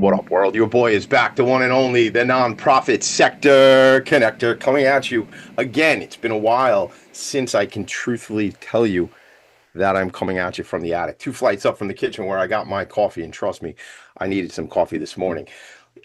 What up, world? Your boy is back, the one and only, the nonprofit sector connector, coming at you again. It's been a while since I can truthfully tell you that I'm coming at you from the attic, 2 flights up from the kitchen where I got my coffee. And trust me, I needed some coffee this morning.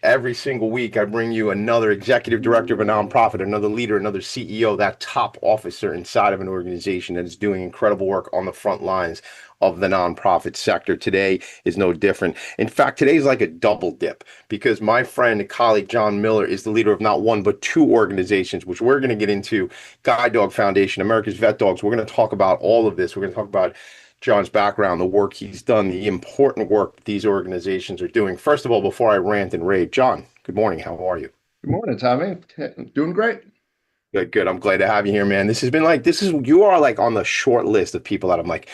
Every single week, I bring you another executive director of a nonprofit, another leader, another CEO, that top officer inside of an organization that is doing incredible work on the front lines of the nonprofit sector. Today is no different. In fact, today is like a double dip because my friend and colleague John Miller is the leader of not one but two organizations, which we're going to get into: Guide Dog Foundation, America's Vet Dogs. We're going to talk about all of this. We're going to talk about John's background, the work he's done, the important work that these organizations are doing. First of all, before I rant and rave, John, good morning. How are you? Good morning, Tommy. Doing great. Good, good. I'm glad to have you here, man. You are like on the short list of people that I'm like,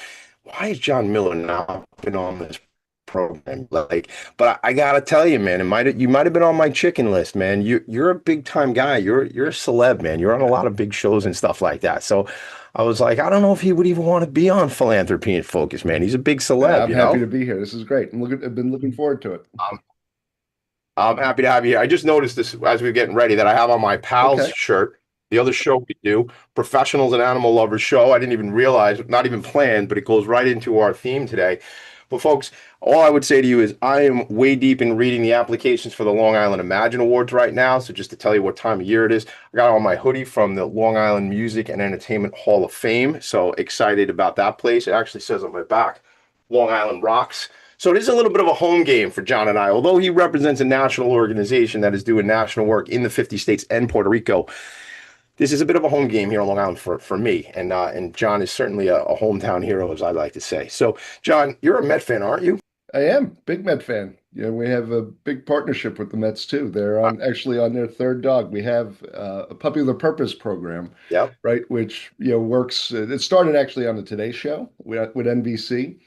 why is John Miller not been on this program? Like, but I gotta tell you, man, you might have been on my chicken list, man. You're a big time guy. You're a celeb, man. You're on a lot of big shows and stuff like that. So I was like, I don't know if he would even want to be on Philanthropy and Focus, man. He's a big celeb, I'm you happy know? to be here. This is great. I've been looking forward to it. I'm, I'm happy to have you here. I just noticed this as we are getting ready that I have on my pals Okay. shirt. The other show we do, Professionals and Animal Lovers Show. I didn't even realize, not even planned, but it goes right into our theme today. But folks, all I would say to you is I am way deep in reading the applications for the Long Island Imagine Awards right now. So just to tell you what time of year it is, I got on my hoodie from the Long Island Music and Entertainment Hall of Fame. So excited about that place. It actually says on my back, Long Island Rocks. So it is a little bit of a home game for John and I. Although he represents a national organization that is doing national work in the 50 states and Puerto Rico, this is a bit of a home game here on Long Island for me. And John is certainly a hometown hero, as I like to say. So, John, you're a Met fan, aren't you? I am big Met fan. We have a big partnership with the Mets too. They're Uh, on actually on their third dog. We have a Puppy of the Purpose program, yep. right? Which works. It started actually on the Today Show with NBC.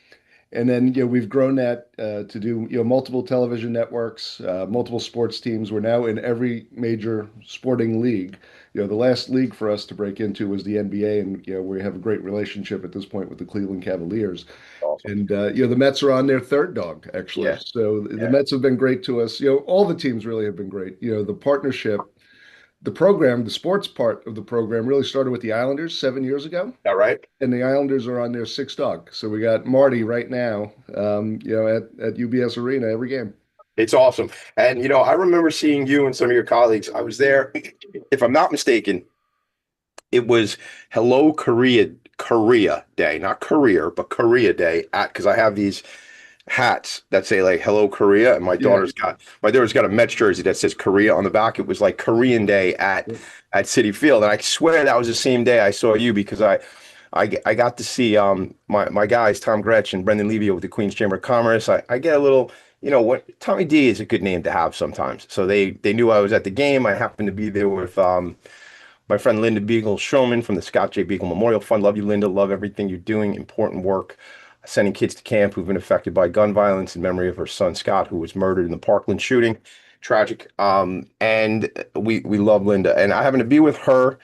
And then, we've grown that to do, multiple television networks, multiple sports teams. We're now in every major sporting league. The last league for us to break into was the NBA, and we have a great relationship at this point with the Cleveland Cavaliers. Awesome. And the Mets are on their third dog, actually. Yeah. So the Yeah. Mets have been great to us. All the teams really have been great. The partnership, the program, the sports part of the program really started with the Islanders 7 years ago, All right. and the Islanders are on their sixth dog. So we got Marty right now, at UBS Arena every game. It's awesome. And, I remember seeing you and some of your colleagues. I was there, if I'm not mistaken, it was Hello Korea Day, not career, but Korea Day at because I have these hats that say like Hello Korea, and Yeah. my daughter's got a Mets jersey that says Korea on the back. It was like Korean Day at City Field, and I swear that was the same day I saw you because I got to see my guys Tom Gretsch and Brendan Levy with the Queens Chamber of Commerce. I get a little. What Tommy D is a good name to have sometimes. So they knew I was at the game. I happened to be there with my friend Linda Beagle Showman from the Scott J. Beagle Memorial Fund. Love you, Linda. Love everything you're doing. Important work. Sending kids to camp who've been affected by gun violence in memory of her son Scott, who was murdered in the Parkland shooting. Tragic. And we love Linda. And I happened to be with her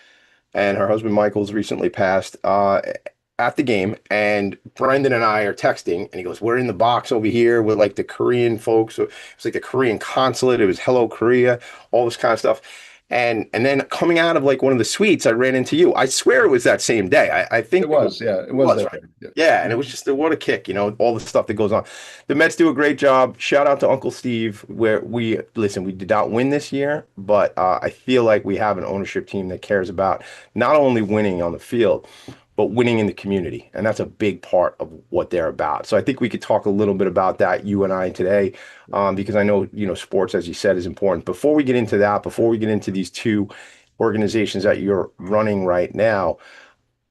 and her husband Michael's recently passed at the game. And Brendan and I are texting, and he goes, "We're in the box over here with like the Korean folks." So it's like the Korean consulate. It was Hello Korea, all this kind of stuff. And then coming out of like one of the suites, I ran into you. I swear it was that same day. I It think it was, yeah, it was was that right. day. Yeah. Yeah, and it was just what a kick, all the stuff that goes on. The Mets do a great job. Shout out to Uncle Steve, where we did not win this year, but I feel like we have an ownership team that cares about not only winning on the field, but winning in the community. And that's a big part of what they're about. So I think we could talk a little bit about that, you and I today, because I know, sports, as you said, is important. Before we get into that, before we get into these two organizations that you're running right now,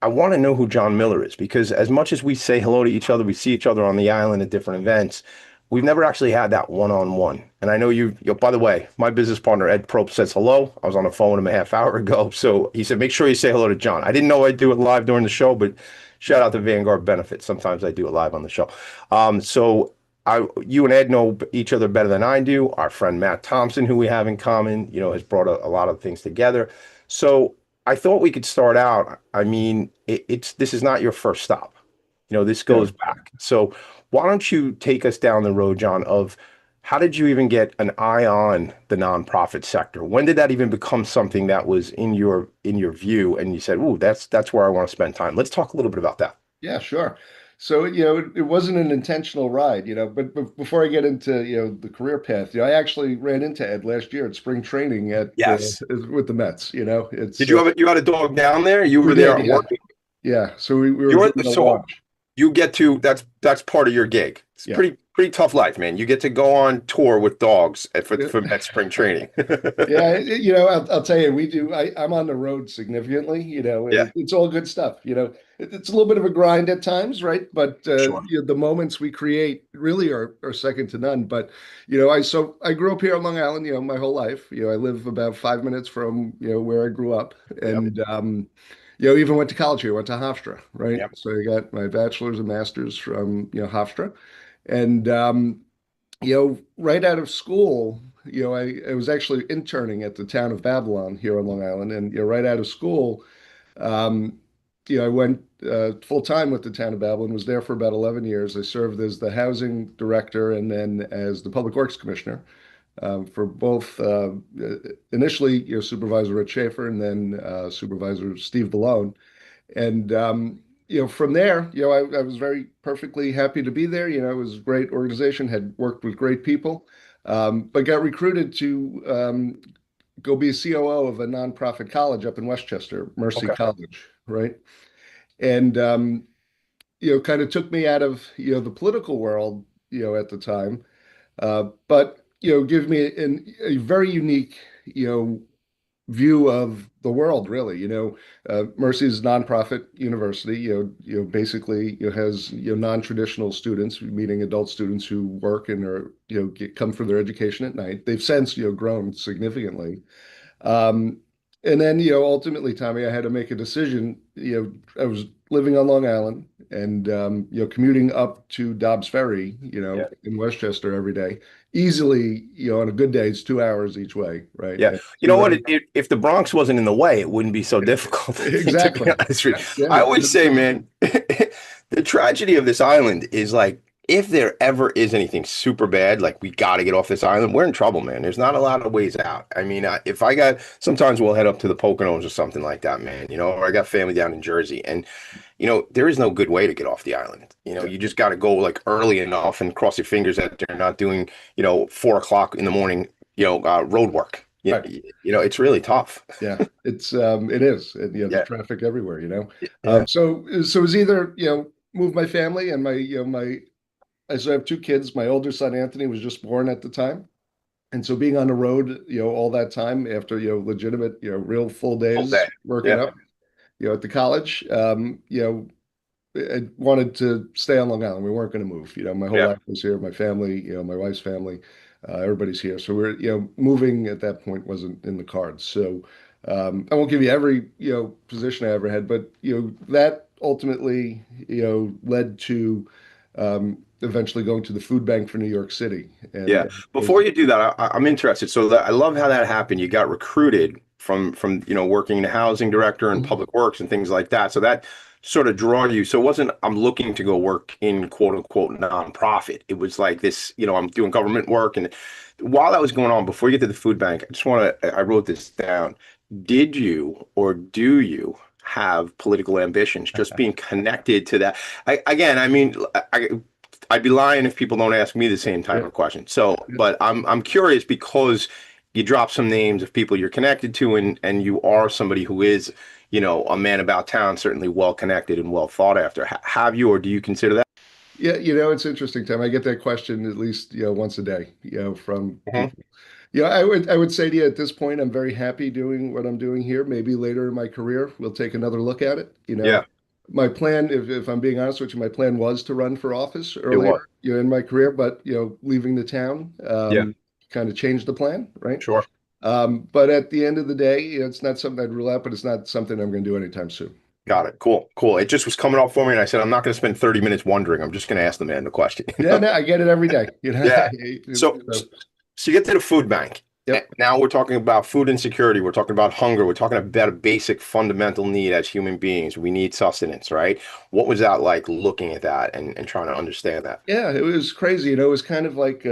I want to know who John Miller is because as much as we say hello to each other, we see each other on the island at different events. We've never actually had that one-on-one. And I know by the way, my business partner, Ed Probe, says hello. I was on the phone with him a half hour ago. So he said, make sure you say hello to John. I didn't know I'd do it live during the show, but shout out to Vanguard Benefits. Sometimes I do it live on the show. You and Ed know each other better than I do. Our friend Matt Thompson, who we have in common, has brought a lot of things together. So I thought we could start out. I mean, this is not your first stop. This Yeah. goes back. So why don't you take us down the road, John, of how did you even get an eye on the nonprofit sector? When did that even become something that was in your view and you said, "Ooh, that's where I want to spend time." Let's talk a little bit about that. Yeah, sure. So, it wasn't an intentional ride, but before I get into, the career path, I actually ran into Ed last year at spring training Yes. with the Mets, Did you have you had a dog down there? You we were there did, yeah. working. Yeah. So we were You're given a so launch. you get to that's part of your gig. It's Yeah. pretty tough life, man. You get to go on tour with dogs for Yeah. that spring training. Yeah, I'll tell you, we do. I'm on the road significantly, and Yeah, it's all good stuff. It's a little bit of a grind at times, right? But sure. the moments we create really are second to none. But I grew up here on Long Island, my whole life. I live about 5 minutes from where I grew up, Yep. and even went to college here. Went to Hofstra, right? Yep. So I got my bachelor's and master's from Hofstra, and right out of school, I was actually interning at the town of Babylon here on Long Island. And, right out of school, um, I went full time with the town of Babylon, was there for about 11 years. I served as the housing director and then as the public works commissioner for both initially, Supervisor Rich Schaefer and then Supervisor Steve Ballone. And from there, I was very perfectly happy to be there. It was a great organization, had worked with great people, but got recruited to go be a COO of a nonprofit college up in Westchester, Mercy Okay. College, right? And kind of took me out of the political world, at the time, but give me a very unique, view of the world, really. Mercy's a nonprofit university. Basically, has non-traditional students, meaning adult students who work and are come for their education at night. They've since grown significantly. Um, and then, ultimately, Tommy, I had to make a decision. I was living on Long Island and, commuting up to Dobbs Ferry, Yeah. in Westchester every day. Easily, on a good day, it's 2 hours each way, right? Yeah. And You know two what? hours. If the Bronx wasn't in the way, it wouldn't be so difficult, I think, to be Exactly. honest with Yeah, you. yeah. I always say, man, the tragedy of this island is like, if there ever is anything super bad, like we got to get off this island, we're in trouble, man. There's not a lot of ways out. I mean, if I got, sometimes we'll head up to the Poconos or something like that, man, or I got family down in Jersey. And, there is no good way to get off the island. Yeah, You just got to go like early enough and cross your fingers that they're not doing, 4 o'clock in the morning, road work. right. It's really tough. Yeah, it is. And, there's Yeah. traffic everywhere. Yeah. So it was either, move my family and I still have two kids. My older son Anthony was just born at the time. And so being on the road, all that time after, legitimate, real full All day. days working Yeah. up, at the college, I wanted to stay on Long Island. We weren't going to move. My whole Yeah. life was here. My family, my wife's family, everybody's here. So we're, moving at that point wasn't in the cards. So I won't give you every, position I ever had, but that ultimately, led to eventually going to the food bank for New York City. And Yeah. Before you do that, I'm interested. So I love how that happened. You got recruited from working in housing director and Mhm. public works and things like that. So that sort of draw you. So it wasn't I'm looking to go work in quote unquote nonprofit. It was like this, I'm doing government work. And while that was going on, before you get to the food bank, I wrote this down. Did you or do you have political ambitions? Just being connected to that. Again, I mean, I'd be lying if people don't ask me the same type Yeah. of question. So, but I'm curious because you drop some names of people you're connected to, and you are somebody who is, a man about town, certainly well connected and well thought after. Have you, or do you consider that? Yeah, it's interesting, Tim. I get that question at least, once a day, from Mhm. people. Yeah, I would say to you at this point, I'm very happy doing what I'm doing here. Maybe later in my career, we'll take another look at it. Yeah, My plan, if I'm being honest with you, my plan was to run for office it earlier, was. in my career, but leaving the town, Yeah, kind of changed the plan, right? sure. But at the end of the day, it's not something I'd rule out, but it's not something I'm going to do anytime soon. Got it. Cool. Cool. It just was coming up for me, and I said, I'm not going to spend 30 minutes wondering. I'm just going to ask the man the question. Yeah, no, I get it every day. Yeah. So, So, so you get to the food bank. yep. Now we're talking about food insecurity. We're talking about hunger. We're talking about a basic fundamental need as human beings. We need sustenance, right? What was that like looking at that and trying to understand that? Yeah, it was crazy. It was kind of like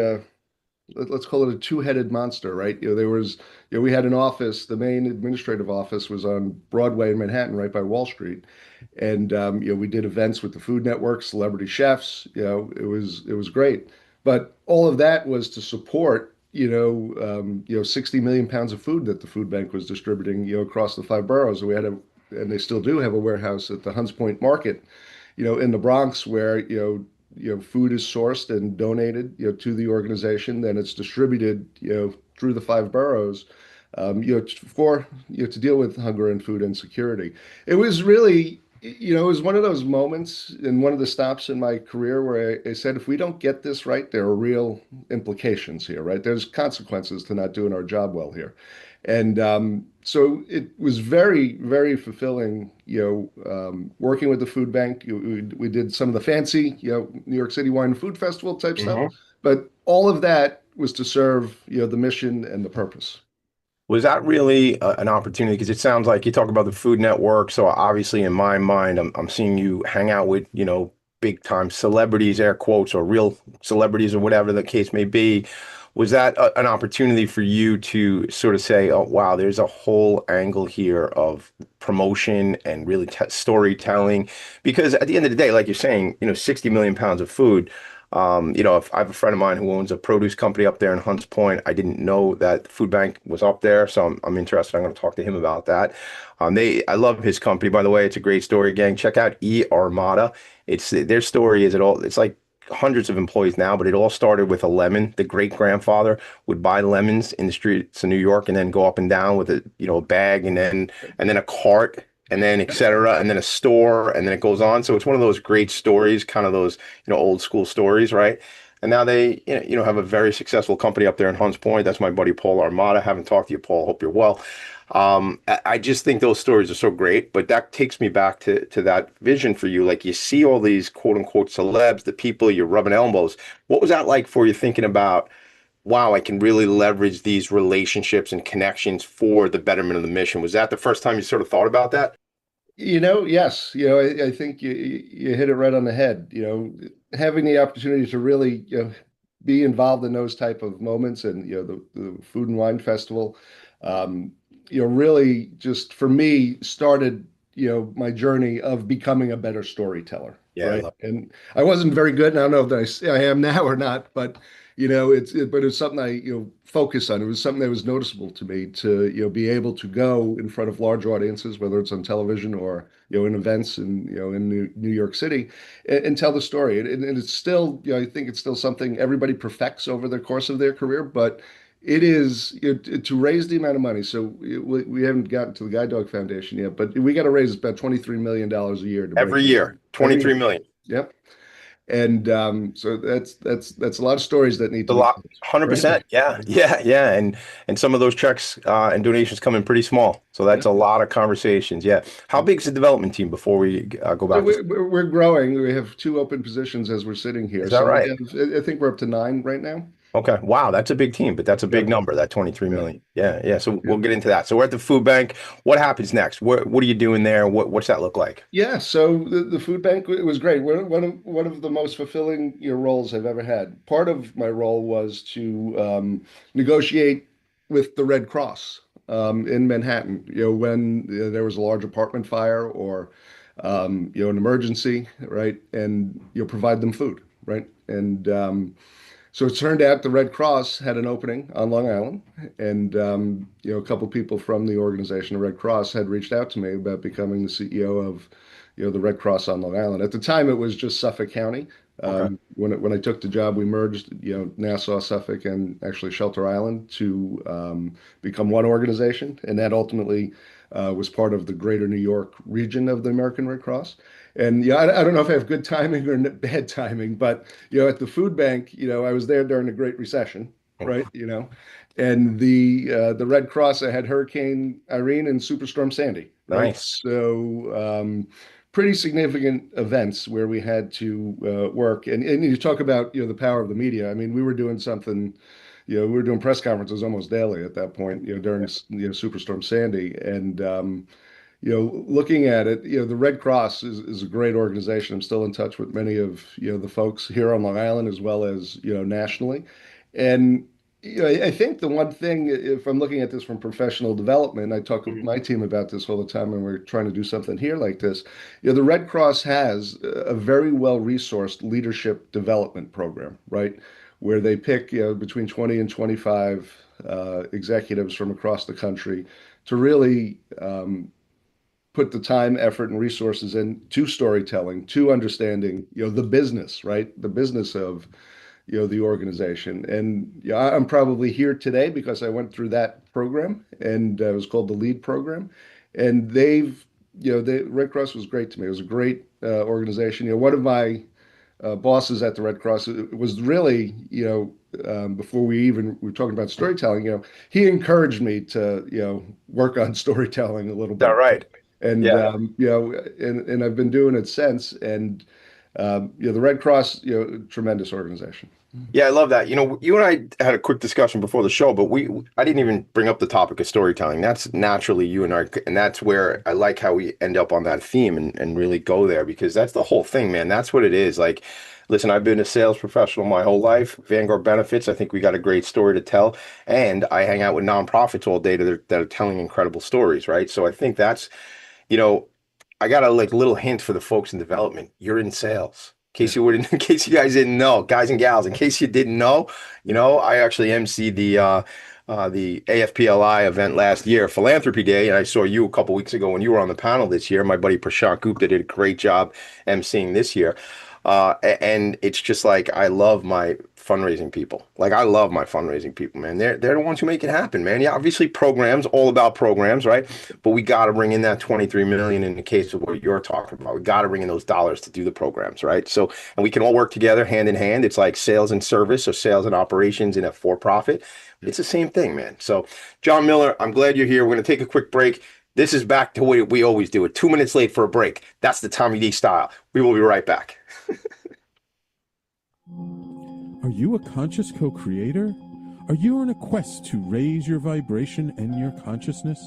let's call it a two-headed monster, right? There was, we had an office, the main administrative office was on Broadway in Manhattan, right by Wall Street. And we did events with the Food Network, celebrity chefs, it was great. But all of that was to support, 60 million pounds of food that the food bank was distributing, across the five boroughs. And they still do have a warehouse at the Hunts Point Market, in the Bronx where, food is sourced and donated, to the organization, then it's distributed, through the five boroughs, to deal with hunger and food insecurity. It was really, it was one of those moments and one of the stops in my career where I said, if we don't get this right, there are real implications here, right? There's consequences to not doing our job well here. And so it was very, very fulfilling, working with the food bank. We did some of the fancy, New York City Wine and Food Festival type stuff, Mhm. but all of that was to serve, the mission and the purpose. Was that really an opportunity? Because it sounds like you talk about the Food Network. So obviously, in my mind, I'm seeing you hang out with, big time celebrities, air quotes, or real celebrities, or whatever the case may be. Was that an opportunity for you to sort of say, oh, wow, there's a whole angle here of promotion and really t storytelling? Because at the end of the day, like you're saying, 60 million pounds of food. If I have a friend of mine who owns a produce company up there in Hunts Point. I didn't know that the food bank was up there, so I'm interested. I'm going to talk to him about that. I love his company, by the way. It's a great story, gang. Check out E Armada. It's their story is it all. It's like hundreds of employees now, but it all started with a lemon. The great grandfather would buy lemons in the streets of New York and then go up and down with a bag and then a cart and then et cetera, and then a store, and then it goes on. So it's one of those great stories, kind of those, old school stories, right? And now they, have a very successful company up there in Hunts Point. That's my buddy Paul Armada. Haven't talked to you, Paul. Hope you're well. I just think those stories are so great, but that takes me back to that vision for you. Like you see all these quote unquote celebs, the people you're rubbing elbows. What was that like for you thinking about, wow, I can really leverage these relationships and connections for the betterment of the mission? Was that the first time you sort of thought about that? Yes, I think you hit it right on the head. Having the opportunity to really, be involved in those type of moments and, the Food and Wine Festival, um, really just for me started, my journey of becoming a better storyteller, Yeah, I right? love And I wasn't very good, and I don't know if I am now or not, but but it's something I, focus on. It was something that was noticeable to me to, be able to go in front of large audiences, whether it's on television or, in events in, in New York City and tell the story. And it's still, I think it's still something everybody perfects over the course of their career, but it is to raise the amount of money. So we haven't gotten to the Guide Dog Foundation yet, but we got to raise about $23 million a year to bring every year, every 23 million. yep. And so that's a lot of stories that need A to be lot, told, right? 100%. Yeah, yeah, yeah. And some of those checks and donations come in pretty small. So that's Yeah. a lot of conversations. Yeah. How big is the development team before we go So back to, we're growing. We have two open positions as we're sitting here. is that So we right? have, I think we're up to nine right now. Okay. Wow, that's a big team, but that's a Yeah, big number, that 23 yeah, million. Yeah, yeah. So yeah. we'll get into that. So we're at the food bank. What happens next? What are you doing there? What's that look like? Yeah, so the food bank it was great. One of the most fulfilling roles I've ever had. Part of my role was to negotiate with the Red Cross in Manhattan. When there was a large apartment fire or an emergency, right? And provide them food, right? And so it turned out the Red Cross had an opening on Long Island, and a couple people from the organization, the Red Cross, had reached out to me about becoming the CEO of, the Red Cross on Long Island. At the time, it was just Suffolk County. Okay. When I took the job, we merged, Nassau, Suffolk, and actually Shelter Island to become one organization, and that ultimately was part of the Greater New York region of the American Red Cross. And yeah, I don't know if I have good timing or bad timing, but at the food bank, I was there during the Great Recession, right? And the Red Cross, I had Hurricane Irene and Superstorm Sandy, right? Nice. So pretty significant events where we had to work. And you talk about the power of the media. I mean, we were doing something. We were doing press conferences almost daily at that point, during Superstorm Sandy, and looking at it, the Red Cross is a great organization. I'm still in touch with many of, the folks here on Long Island as well as, nationally. And I think the one thing, if I'm looking at this from professional development, I talk with Mhm. my team about this all the time, and we're trying to do something here like this. The Red Cross has a very well-resourced leadership development program, right? Where they pick, between 20 and 25 executives from across the country to really put the time, effort, and resources into storytelling, to understanding, the business, right? The business of the organization. And yeah, I'm probably here today because I went through that program, and it was called the LEAD program. And the Red Cross was great to me. It was a great organization. One of my bosses at the Red Cross was really, before we were talking about storytelling, he encouraged me to, work on storytelling a little Is that bit. right? And, Yeah. and I've been doing it since. And, the Red Cross, tremendous organization. Yeah, I love that. You and I had a quick discussion before the show, but I didn't even bring up the topic of storytelling. That's naturally you and I, and that's where I like how we end up on that theme and really go there because that's the whole thing, man. That's what it is. Like, listen, I've been a sales professional my whole life. Vanguard Benefits, I think we got a great story to tell. And I hang out with nonprofits all day that are telling incredible stories, right? So I think you know, I got a like little hint for the folks in development. You're in sales. Yeah. In case you guys didn't know, guys and gals, in case you didn't know, I actually emceed the AFPLI event last year, Philanthropy Day, and I saw you a couple weeks ago when you were on the panel this year. My buddy Prashant Gupta did a great job emceeing this year. And it's just like I love my fundraising people. Like I love my fundraising people, man. They're the ones who make it happen, man. Yeah, obviously programs, all about programs, right? But we got to bring in that 23 million in the case of what you're talking about. We got to bring in those dollars to do the programs, right? So, and we can all work together hand in hand. It's like sales and service or sales and operations in a for-profit. It's the same thing, man. So, John Miller, I'm glad you're here. We're going to take a quick break. This is back to what we always do it. 2 minutes late for a break. That's the Tommy D style. We will be right back. Are you a conscious co creator? Are you on a quest to raise your vibration and your consciousness?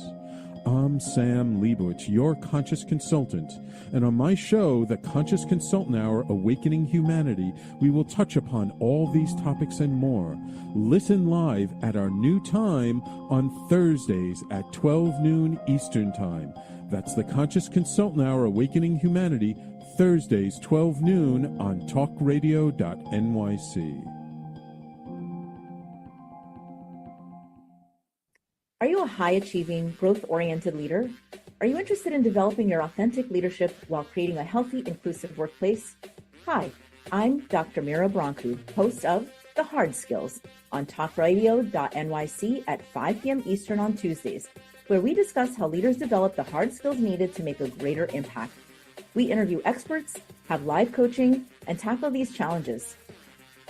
I'm Sam Leibowitz, your conscious consultant, and on my show, The Conscious Consultant Hour Awakening Humanity, we will touch upon all these topics and more. Listen live at our new time on Thursdays at 12 noon Eastern Time. That's The Conscious Consultant Hour Awakening Humanity, Thursdays 12 noon on talkradio.nyc. Are you a high-achieving, growth-oriented leader? Are you interested in developing your authentic leadership while creating a healthy, inclusive workplace? Hi, I'm Dr. Mira Brancu, host of The Hard Skills on talkradio.nyc at 5 p.m. Eastern on Tuesdays, where we discuss how leaders develop the hard skills needed to make a greater impact. We interview experts, have live coaching, and tackle these challenges.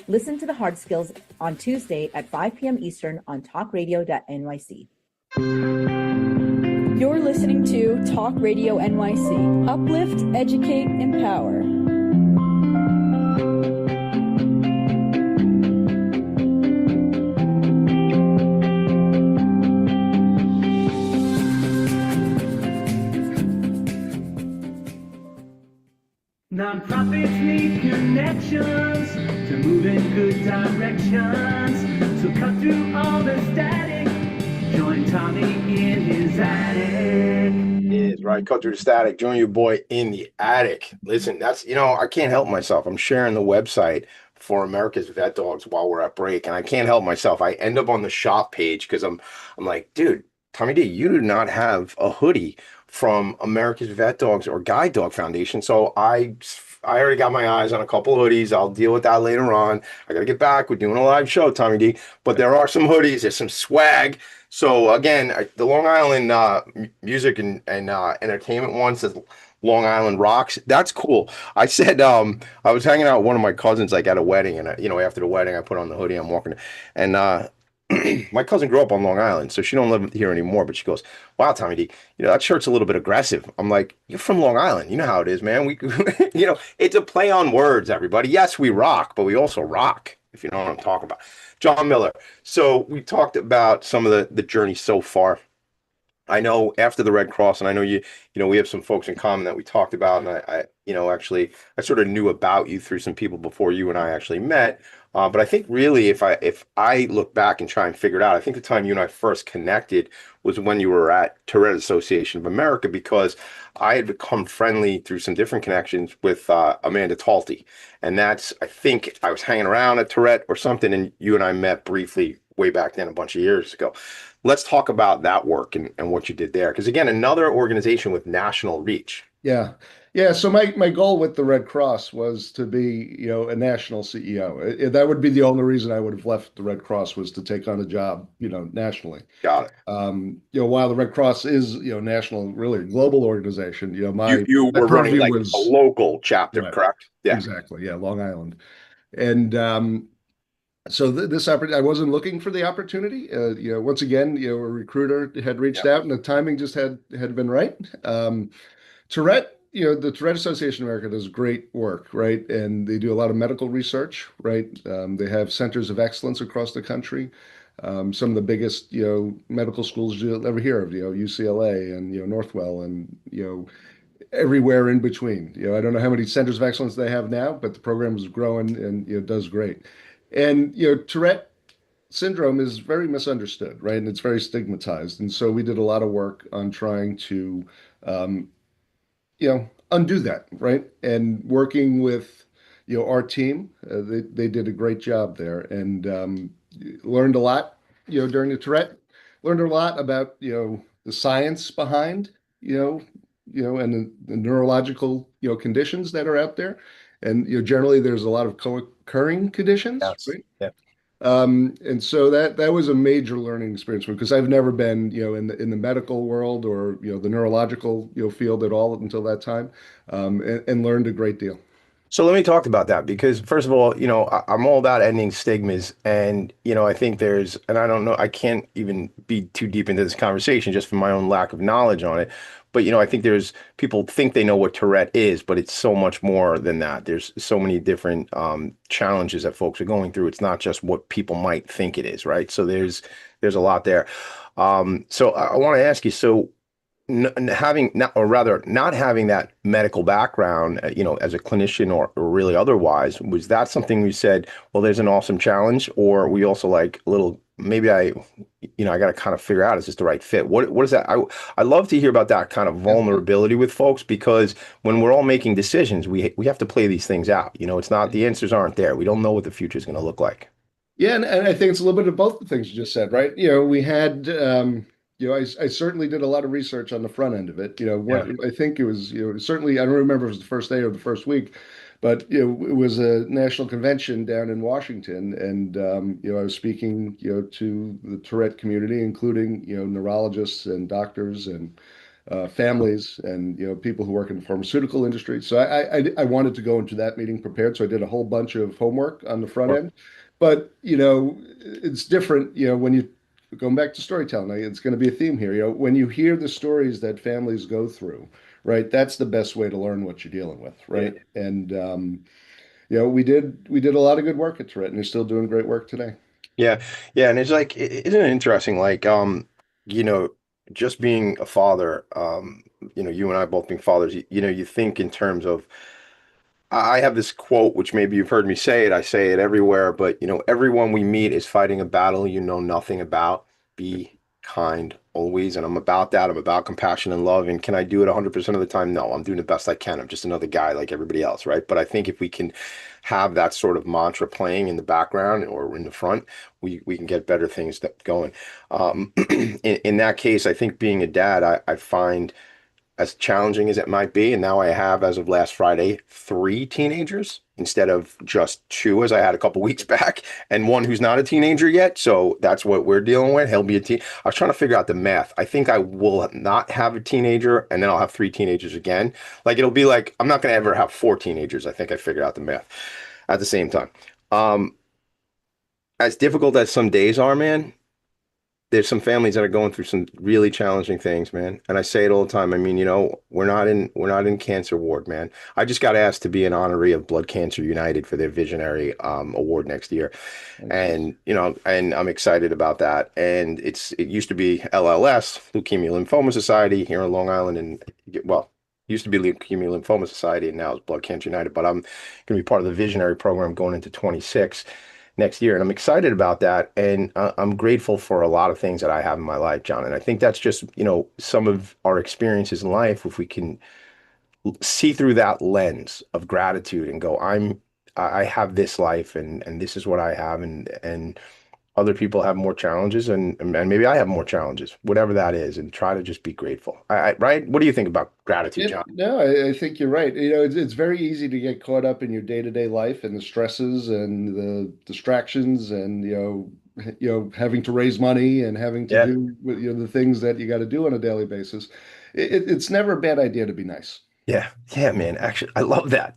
Listen to The Hard Skills on Tuesday at 5 p.m. Eastern on talkradio.nyc. You're listening to Talk Radio NYC. Uplift, educate, empower. Nonprofits need connections to move in good directions. So cut through all the static. Join Tommy in his attic. Is right. Cut through the static. Join your boy in the attic. Listen, that's I can't help myself. I'm sharing the website for America's Vet Dogs while we're at break, and I can't help myself. I end up on the shop page because I'm like, dude, Tommy D, you do not have a hoodie from America's Vet Dogs or Guide Dog Foundation. So I already got my eyes on a couple hoodies. I'll deal with that later on. I gotta get back. We're doing a live show, Tommy D. But there are some hoodies. There's some swag. So again, the Long Island music and entertainment one says Long Island rocks. That's cool. I said I was hanging out with one of my cousins like at a wedding, and after the wedding, I put on the hoodie. I'm walking, and my cousin grew up on Long Island, so she don't live here anymore. But she goes, "Wow, Tommy D, that shirt's a little bit aggressive." I'm like, "You're from Long Island. You know how it is, man. We, it's a play on words, everybody. Yes, we rock, but we also rock. If you know what I'm talking about." John Miller. So we talked about some of the journey so far. I know after the Red Cross, and I know we have some folks in common that we talked about, and actually, I sort of knew about you through some people before you and I actually met. But I think really, if I look back and try and figure it out, I think the time you and I first connected was when you were at Tourette Association of America, because I had become friendly through some different connections with Amanda Talty, and I think I was hanging around at Tourette or something, and you and I met briefly way back then, a bunch of years ago. Let's talk about that work and what you did there. Because again, another organization with national reach. Yeah. Yeah. So my goal with the Red Cross was to be, a national CEO. That would be the only reason I would have left the Red Cross, was to take on a job, nationally. Got it. While the Red Cross is, national, really a global organization, You my were running purview like a was local chapter, right. correct? Yeah. Exactly. Yeah. Long Island. And so this opportunity, I wasn't looking for the opportunity. Once again, a recruiter had reached Yeah. out, and the timing just had been right. Tourette, the Tourette Association of America does great work, right? And they do a lot of medical research, right? They have centers of excellence across the country. Some of the biggest, medical schools you'll ever hear of, UCLA and, Northwell and, everywhere in between. I don't know how many centers of excellence they have now, but the program is growing and, does great. And, Tourette syndrome is very misunderstood, right? And it's very stigmatized. And so we did a lot of work on trying to, um, undo that, right? And working with, our team, they did a great job there, and learned a lot, during the Tourette. Learned a lot about, the science behind, and the neurological, conditions that are out there. And, generally there's a lot of co-occurring conditions, Yes. right? Yeah. And so that was a major learning experience because I've never been, in the medical world or, the neurological, field at all until that time, and learned a great deal. So let me talk about that because first of all, I'm all about ending stigmas, and I think and I don't know, I can't even be too deep into this conversation just from my own lack of knowledge on it. But I think there's people think they know what Tourette is, but it's so much more than that. There's so many different challenges that folks are going through. It's not just what people might think it is, right? So there's a lot there. So I want to ask you, so having not, or rather not having that medical background, as a clinician or really otherwise, was that something we said, well, there's an awesome challenge, or we also like a little, maybe I got to kind of figure out, is this the right fit? What is that? I love to hear about that kind of Yeah. vulnerability with folks, because when we're all making decisions, we have to play these things out. It's not, the answers aren't there. We don't know what the future is going to look like. Yeah, and I think it's a little bit of both the things you just said, right? We had, I certainly did a lot of research on the front end of it. Yeah. I think it was, certainly, I don't remember if it was the first day or the first week, but, it was a national convention down in Washington. And, I was speaking, to the Tourette community, including, neurologists and doctors and families and, people who work in the pharmaceutical industry. So I wanted to go into that meeting prepared. So I did a whole bunch of homework on the front end. But, it's different, when you going back to storytelling, it's going to be a theme here. When you hear the stories that families go through, right, that's the best way to learn what you're dealing with, right? And we did a lot of good work at Tourette, and you're still doing great work today. Yeah, yeah, and it's like, isn't it interesting? Like, you know, just being a father, you and I both being fathers, you think in terms of, I have this quote, which maybe you've heard me say it. I say it everywhere, but everyone we meet is fighting a battle you know nothing about. Be kind always. And I'm about that. I'm about compassion and love. And can I do it 100% of the time? No, I'm doing the best I can. I'm just another guy like everybody else, right? But I think if we can have that sort of mantra playing in the background or in the front, we can get better things going. In that case, I think being a dad, I find as challenging as it might be. And now I have, as of last Friday, three teenagers instead of just two, as I had a couple weeks back, and one who's not a teenager yet. So that's what we're dealing with. He'll be a teen. I was trying to figure out the math. I think I will not have a teenager, and then I'll have three teenagers again. Like it'll be like I'm not going to ever have four teenagers. I think I figured out the math at the same time. As difficult as some days are, man, there's some families that are going through some really challenging things, man. And I say it all the time. I mean, we're not in cancer ward, man. I just got asked to be an honoree of Blood Cancer United for their visionary award next year. And and I'm excited about that. And it used to be LLS, Leukemia Lymphoma Society here in Long Island, and well, used to be Leukemia Lymphoma Society, and now it's Blood Cancer United. But I'm going to be part of the visionary program going into 26 next year, and I'm excited about that. And I'm grateful for a lot of things that I have in my life, John. And I think that's just some of our experiences in life. If we can see through that lens of gratitude and go, I have this life, and this is what I have, and other people have more challenges, and maybe I have more challenges, whatever that is, and try to just be grateful. Right? What do you think about gratitude, Yeah, John? no, I think you're right. It's very easy to get caught up in your day-to-day life and the stresses and the distractions and having to raise money and having to Yeah. do the things that you got to do on a daily basis. It's never a bad idea to be nice. Yeah, yeah, man. Actually, I love that.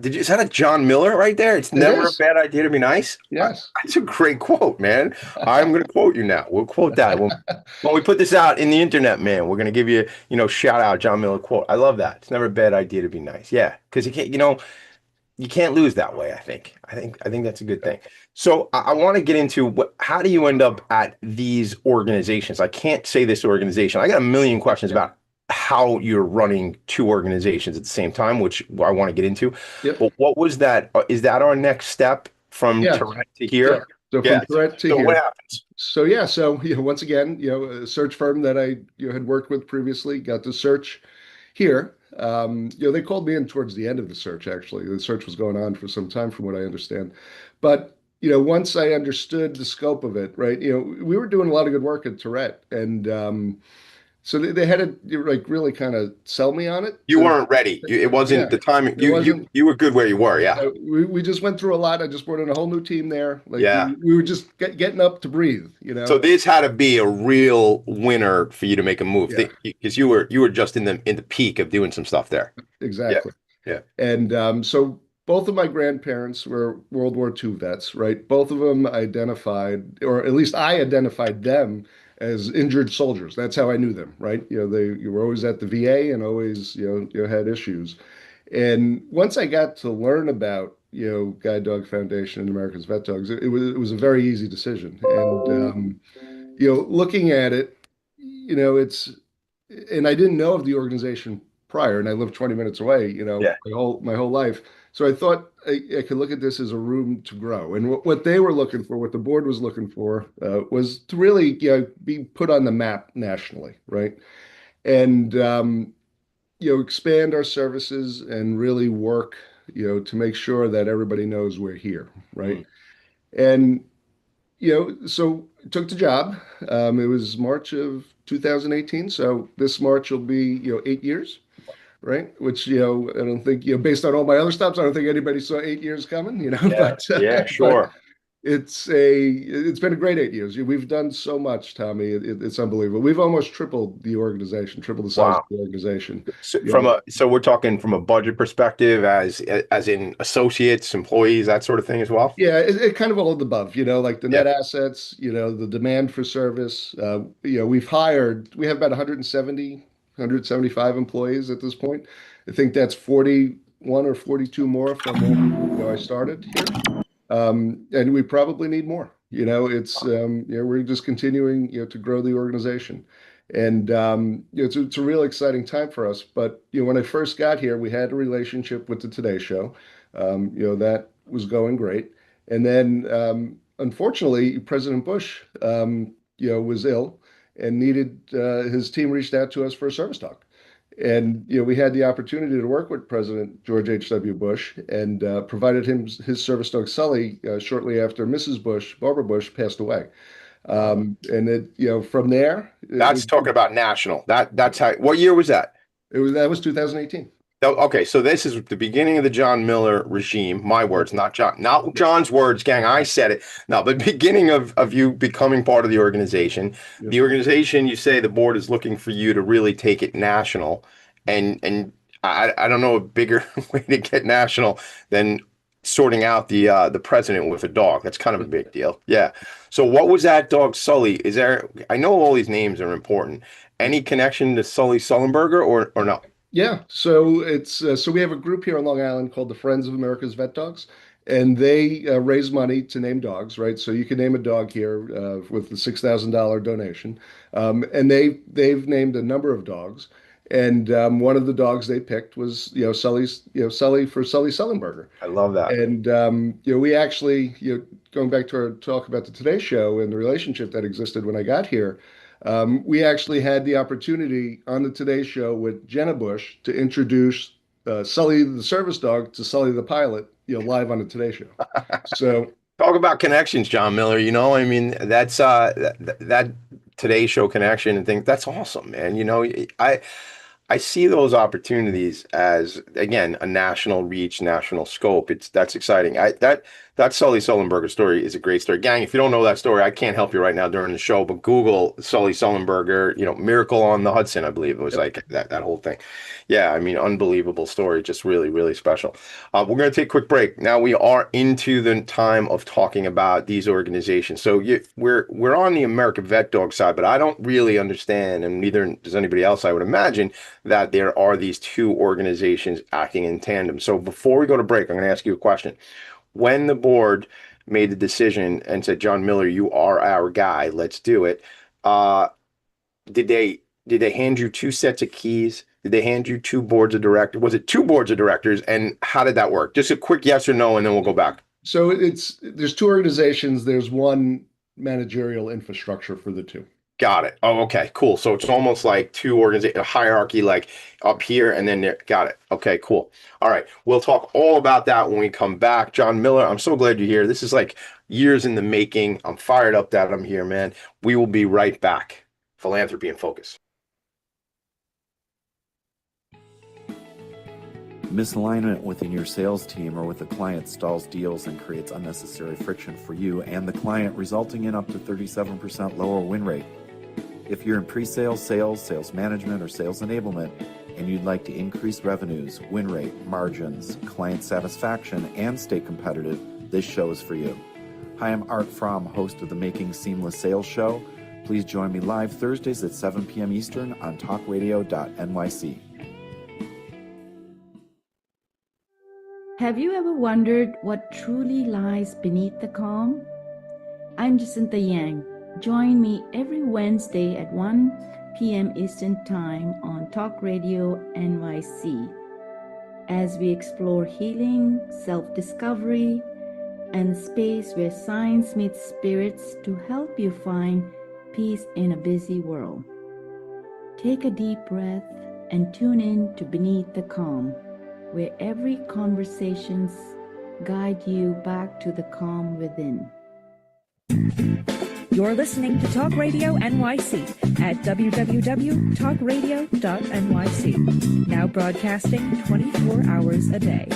Is that a John Miller right there? It's It never a is. bad idea to be nice. Yes. That's a great quote, man. I'm going to quote you now. We'll quote that when we put this out in the internet, man. We're going to give you, shout out John Miller quote. I love that. It's never a bad idea to be nice. Yeah, because you can't lose that way. I think that's a good thing. So I want to get into how do you end up at these organizations? I can't say this organization. I got a million questions about how you're running two organizations at the same time, which I want to get into. Yep. But what was that? Is that our next step from Yeah. Tourette to Yeah. here? So Yeah. from threat to So here. what happens? So once again, a search firm that I had worked with previously got the search here. They called me in towards the end of the search, actually. The search was going on for some time, from what I understand. But once I understood the scope of it, right? We were doing a lot of good work at Tourette, and so they had to like really kind of sell me on it. You weren't ready. It Yeah, wasn't the time. it You wasn't. you you were good where you were. Yeah. We just went through a lot. I just brought in a whole new team there. Like Yeah. we were just getting up to breathe. So this had to be a real winner for you to make a move, Yeah. because you were just in the peak of doing some stuff there. Exactly. Yeah. And so both of my grandparents were World War II vets, right? Both of them identified, or at least I identified them as injured soldiers. That's how I knew them, right? You were always at the VA and always, had issues. And once I got to learn about, Guide Dog Foundation and America's Vet Dogs, it was a very easy decision. And looking at it, and I didn't know of the organization prior, and I lived 20 minutes away, Yeah. my whole life. So I thought I could look at this as a room to grow. And what they were looking for, what the board was looking for, was to really, be put on the map nationally, right? And expand our services and really work, to make sure that everybody knows we're here, right? And so took the job. It was March of 2018. So this March will be, 8 years, right? Which, I don't think, based on all my other stops, I don't think anybody saw 8 years coming, Yeah. Yeah. but Sure. it's been a great 8 years. We've done so much, Tommy. It's unbelievable. We've almost tripled the organization, tripled the size Wow. of the organization. So we're talking from a budget perspective, as in associates, employees, that sort of thing as well. Yeah, it kind of all of the above, like the Yeah. net assets, the demand for service. We have about 170, 175 employees at this point. I think that's 41 or 42 more from when I started here. And we probably need more. We're just continuing, to grow the organization. And it's a real exciting time for us. But when I first got here, we had a relationship with the Today Show. That was going great. And then, unfortunately, President Bush, was ill and needed his team reached out to us for a service talk. And we had the opportunity to work with President George H.W. Bush and provided him his service dog Sully shortly after Mrs. Bush, Barbara Bush, passed away. And from there, That's talking about national. That's how. What year was that? that was 2018. Okay, so this is the beginning of the John Miller regime. My words, not John's words, gang. I said it. No, but beginning of you becoming part of the organization. Yep. The organization, you say the board is looking for you to really take it national, and I don't know a bigger way to get national than sorting out the president with a dog. That's kind of a big deal. Yeah. So what was that dog, Sully? Is there? I know all these names are important. Any connection to Sully Sullenberger or no? Yeah, so it's so we have a group here on Long Island called the Friends of America's Vet Dogs, and they raise money to name dogs, right? So you can name a dog here with the $6,000 donation, and they've named a number of dogs, and one of the dogs they picked was Sully's Sully for Sully Sullenberger, I love that. and we actually going back to our talk about the Today Show and the relationship that existed when I got here. We actually had the opportunity on the Today Show with Jenna Bush to introduce Sully the service dog to Sully the pilot, live on the Today Show. So Talk about connections, John Miller. I mean, that's that Today Show connection and things. That's awesome, man. I see those opportunities as, again, a national reach, national scope. That's exciting. That Sully Sullenberger story is a great story. Gang, if you don't know that story, I can't help you right now during the show, but Google Sully Sullenberger, Miracle on the Hudson, I believe it was like that whole thing. Yeah, I mean, unbelievable story, just really, really special. We're going to take a quick break. Now we are into the time of talking about these organizations. So we're on the American Vet Dog side, but I don't really understand, and neither does anybody else, I would imagine, that there are these two organizations acting in tandem. So before we go to break, I'm going to ask you a question. When the board made the decision and said, John Miller, you are our guy, let's do it. Did they hand you two sets of keys? Did they hand you two boards of directors? Was it two boards of directors? And how did that work? Just a quick yes or no, and then we'll go back. So there's two organizations. There's one managerial infrastructure for the two. Got it. Oh, okay, cool. So it's almost like two organizations, a hierarchy, like up here and then there. Got it. Okay, cool. All right. We'll talk all about that when we come back. John Miller, I'm so glad you're here. This is like years in the making. I'm fired up that I'm here, man. We will be right back. Philanthropy and Focus. Misalignment within your sales team or with a client stalls deals and creates unnecessary friction for you and the client, resulting in up to 37% lower win rate. If you're in pre-sales, sales management, or sales enablement, and you'd like to increase revenues, win rate, margins, client satisfaction, and stay competitive, this show is for you. Hi, I'm Art Fromm, host of the Making Seamless Sales Show. Please join me live Thursdays at 7 p.m. Eastern on talkradio.nyc. Have you ever wondered what truly lies beneath the calm? I'm Jacinta Yang. Join me every Wednesday at 1 p.m. Eastern Time on Talk Radio NYC as we explore healing, self-discovery, and the space where science meets spirits to help you find peace in a busy world. Take a deep breath and tune in to Beneath the Calm, where every conversations guide you back to the calm within. You're listening to Talk Radio NYC at www.talkradio.nyc. Now broadcasting 24 hours a day.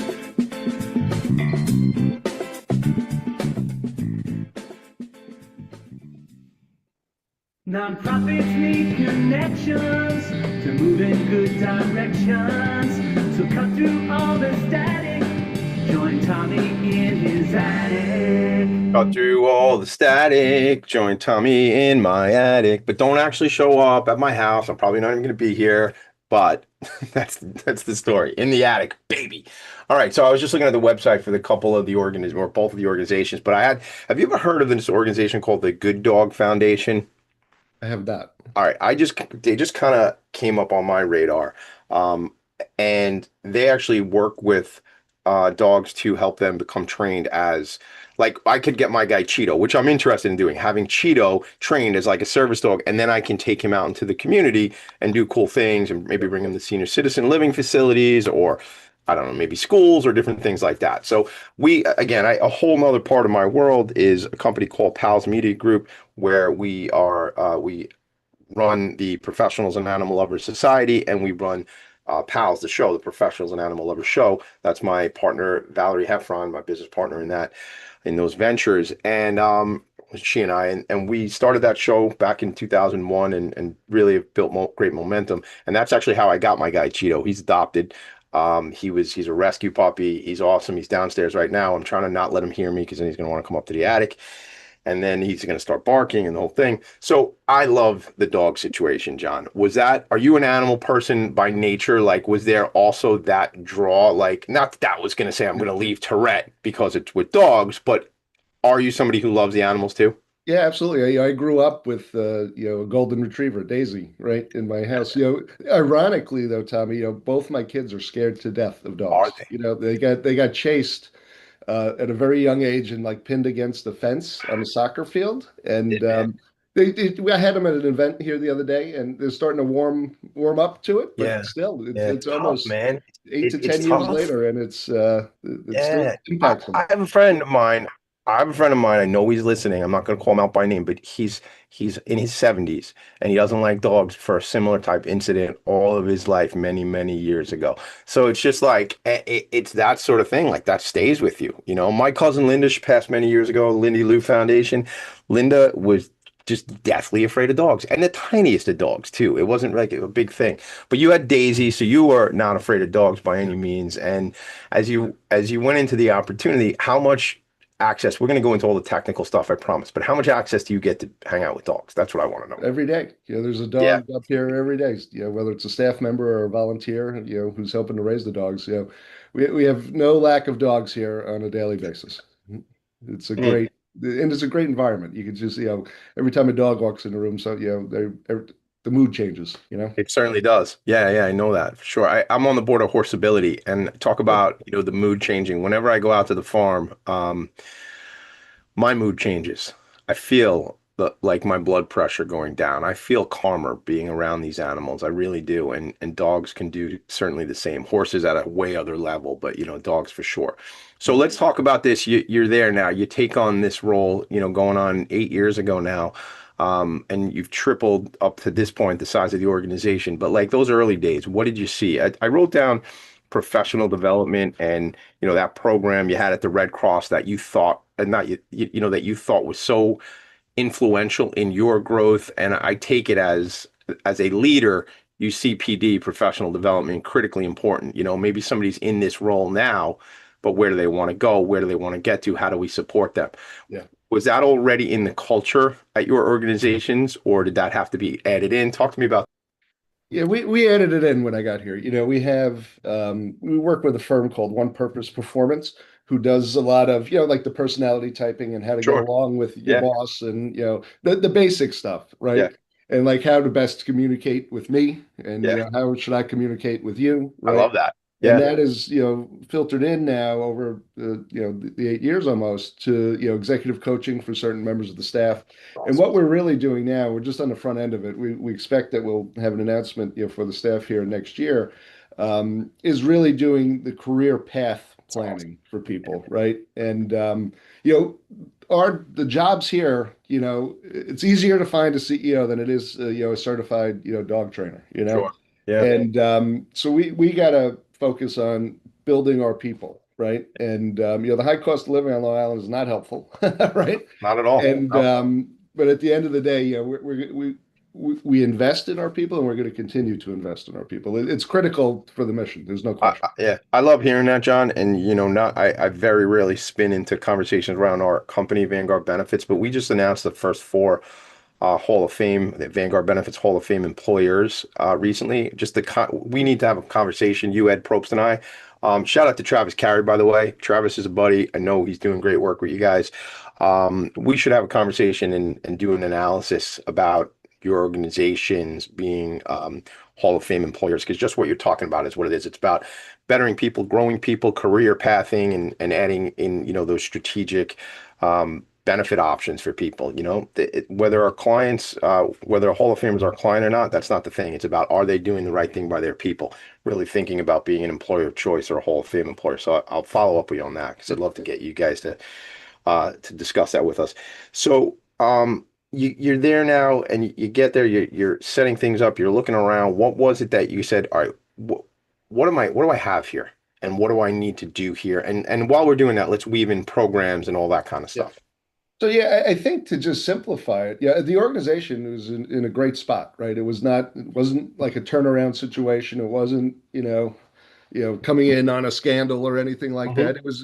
Nonprofits need connections to move in good directions. So cut through all the static. Join Tommy in his attic. Cut through all the static. Join Tommy in my attic. But don't actually show up at my house. I'm probably not even going to be here. But that's the story. In the attic, baby. All right. So I was just looking at the website for the couple of the organizations, or both of the organizations. But have you ever heard of this organization called the Good Dog Foundation? I have that. All right. They just kind of came up on my radar. And they actually work with dogs to help them become trained as, like, I could get my guy Cheeto, which I'm interested in doing, having Cheeto trained as like a service dog, and then I can take him out into the community and do cool things and maybe bring him to senior citizen living facilities, or I don't know, maybe schools or different things like that. So a whole nother part of my world is a company called Pals Media Group, where we run the Professionals and Animal Lovers Society, and we run Pals, the show, the Professionals and Animal Lovers show. That's my partner, Valerie Heffron, my business partner in those ventures. And she and I, and we started that show back in 2001 and really have built great momentum. And that's actually how I got my guy Cheeto. He's adopted. He's a rescue puppy. He's awesome. He's downstairs right now. I'm trying to not let him hear me because then he's going to want to come up to the attic, and then he's going to start barking and the whole thing. So I love the dog situation, John. Are you an animal person by nature? Like, was there also that draw? Like, not that that was going to say I'm going to leave Tourette because it's with dogs, but are you somebody who loves the animals too? Yeah, absolutely. I grew up with a golden retriever, Daisy, right in my house. Ironically though, Tommy, both my kids are scared to death of Are dogs. they? They got chased at a very young age and like pinned against the fence on the soccer field. And Yeah. I had them at an event here the other day, and they're starting to warm up to it, but Yeah. still, it's Yeah, it's it's tough, almost man. 8 to 10 years It's tough. later, and it still Yeah, impacts them. I have a friend of mine. I have a friend of mine. I know he's listening. I'm not going to call him out by name, but he's in his 70s and he doesn't like dogs for a similar type incident all of his life, many, many years ago. So it's just like it's that sort of thing. Like that stays with you. You know, my cousin Linda, she passed many years ago, Lindy Lou Foundation. Linda was just deathly afraid of dogs and the tiniest of dogs too. It wasn't like a big thing. But you had Daisy, so you were not afraid of dogs by any means. And as you went into the opportunity, how much access, we're going to go into all the technical stuff, I promise, but how much access do you get to hang out with dogs? That's what I want to know. Every day. There's a Yeah. dog up here every day. Whether it's a staff member or a volunteer, who's helping to raise the dogs. We have no lack of dogs here on a daily basis. It's a Mm, great and it's a great environment. You can just, every time a dog walks in the room, so the mood changes. it certainly does. Yeah, yeah, I know that for sure. I'm on the board of horseability and talk about, the mood changing. Whenever I go out to the farm, my mood changes. I feel like my blood pressure going down. I feel calmer being around these animals. I really do. And dogs can do certainly the same. Horses at a way other level, but dogs for sure. So let's talk about this. You're there now. You take on this role, going on 8 years ago now. And you've tripled up to this point the size of the organization. But like those early days, what did you see? I wrote down professional development and that program you had at the Red Cross that you thought and not that you thought was so influential in your growth. And I take it as a leader, you see PD, professional development, critically important. Maybe somebody's in this role now, but where do they want to go? Where do they want to get to? How do we support them? Yeah. Was that already in the culture at your organizations, or did that have to be added in? Talk to me about. Yeah, we added it in when I got here. We work with a firm called One Purpose Performance, who does a lot of, like the personality typing and how to get Sure. along with your Yeah. boss and, the basic stuff, Yeah. right? And like how to best communicate with me and, Yeah. how should I communicate with you, I right? love that. And Yeah. that is, filtered in now over the 8 years almost to, executive coaching for certain members of the staff. And what we're really doing now, we're just on the front end of it. We expect that we'll have an announcement, for the staff here next year, is really doing the career path planning for people, right? And you know, the jobs here, it's easier to find a CEO than it is, a certified, dog trainer, Sure. Yeah. and so we got to focus on building our people, right? And the high cost of living on Long Island is not helpful, right? Not at all. And No. but at the end of the day, we invest in our people, and we're going to continue to invest in our people. It's critical for the mission. There's no question. Yeah, I love hearing that, John. And not I very rarely spin into conversations around our company, Vanguard Benefits, but we just announced the first four Hall of Fame, the Vanguard Benefits Hall of Fame employers recently. We need to have a conversation, you, Ed Probst, and I. Shout out to Travis Carey, by the way. Travis is a buddy. I know he's doing great work with you guys. We should have a conversation and do an analysis about your organizations being Hall of Fame employers, because just what you're talking about is what it is. It's about bettering people, growing people, career pathing, and adding in, those strategic benefit options for people. Whether our clients, whether a Hall of Fame is our client or not, that's not the thing. It's about, are they doing the right thing by their people? Really thinking about being an employer of choice or a Hall of Fame employer. So I'll follow up with you on that because I'd love to get you guys to discuss that with us. So you're there now, and you get there. You're setting things up. You're looking around. What was it that you said? All right, what do I have here, and what do I need to do here? And while we're doing that, let's weave in programs and all that kind of stuff. So yeah, I think to just simplify it, yeah, the organization was in a great spot, right? It wasn't like a turnaround situation. It wasn't, coming in on a scandal or anything like that. It was,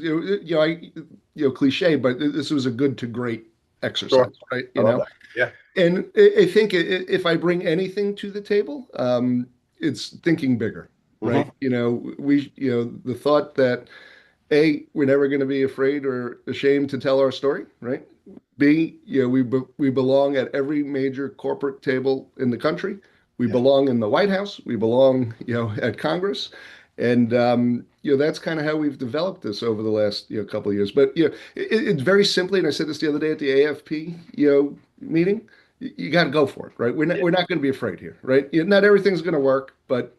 cliche, but this was a good to great exercise, Sure. right? I love that. Yeah. And I think if I bring anything to the table, it's thinking bigger, right? The thought that A, we're never going to be afraid or ashamed to tell our story, right? B, we belong at every major corporate table in the country. We Yeah. belong in the White House. We belong, at Congress, and that's kind of how we've developed this over the last couple of years. But it's very simply, and I said this the other day at the AFP meeting. You got to go for it, right? We're not going to be afraid here, right? Not everything's going to work, but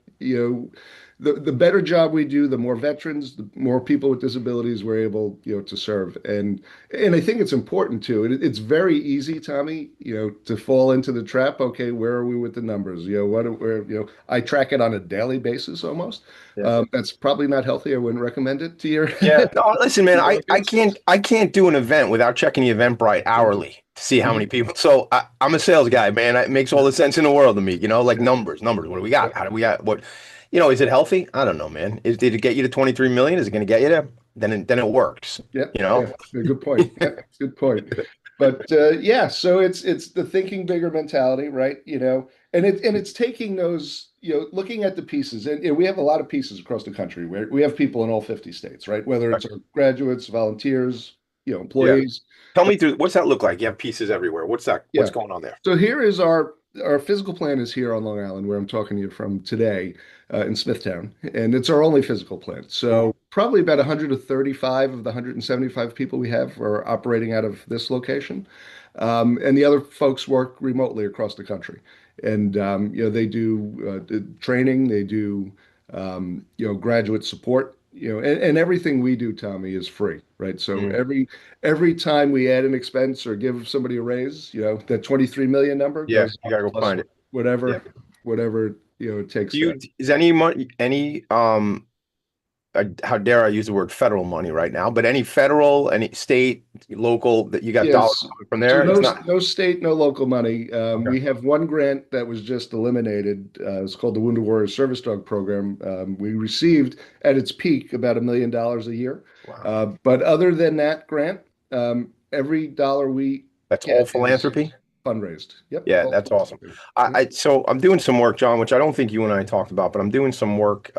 the better job we do, the more veterans, the more people with disabilities we're able, to serve. And I think it's important too. It's very easy, Tommy, to fall into the trap. Okay, where are we with the numbers? I track it on a daily basis almost. Yeah. That's probably not healthy. I wouldn't recommend it to your Yeah. No, listen, man, your I audience. can't do an event without checking the Eventbrite hourly to see how many people. So I'm a sales guy, man. It makes all the sense in the world to me, like numbers. What do we got? How do we got what? Is it healthy? I don't know, man. Did it get you to 23 million? Is it going to get you there? Then it works. Yeah, yeah, good point. Yeah, good point. But yeah, so it's the thinking bigger mentality, right? And it's taking those, looking at the pieces, and we have a lot of pieces across the country where we have people in all 50 states, right? Whether it's our graduates, volunteers, Yeah. employees. Tell me through, what's that look like? You have pieces everywhere. What's that? Yeah. What's going on there? So here is our physical plant is here on Long Island, where I'm talking to you from today, in Smithtown, and it's our only physical plant. So probably about 135 of the 175 people we have are operating out of this location, and the other folks work remotely across the country. And they do training, they do graduate support, and everything we do, Tommy, is free, right? So every time we add an expense or give somebody a raise, that 23 million number Yeah, goes you up gotta go plus find it. Yeah. whatever it takes Do there. you, is any money, how dare I use the word federal money right now, but any federal, any state, local, that you got dollars Yes. coming from So there? It's not. no state, no local money. Okay. We have one grant that was just eliminated. It's called the Wounded Warrior Service Dog Program. We received at its peak about $1 million a year. Wow. But other than that grant, every dollar we That's all get is philanthropy? fundraised. Yep. Yeah, All that's awesome. philanthropy. So I'm doing some work, John, which I don't think you and I talked about, but I'm doing some work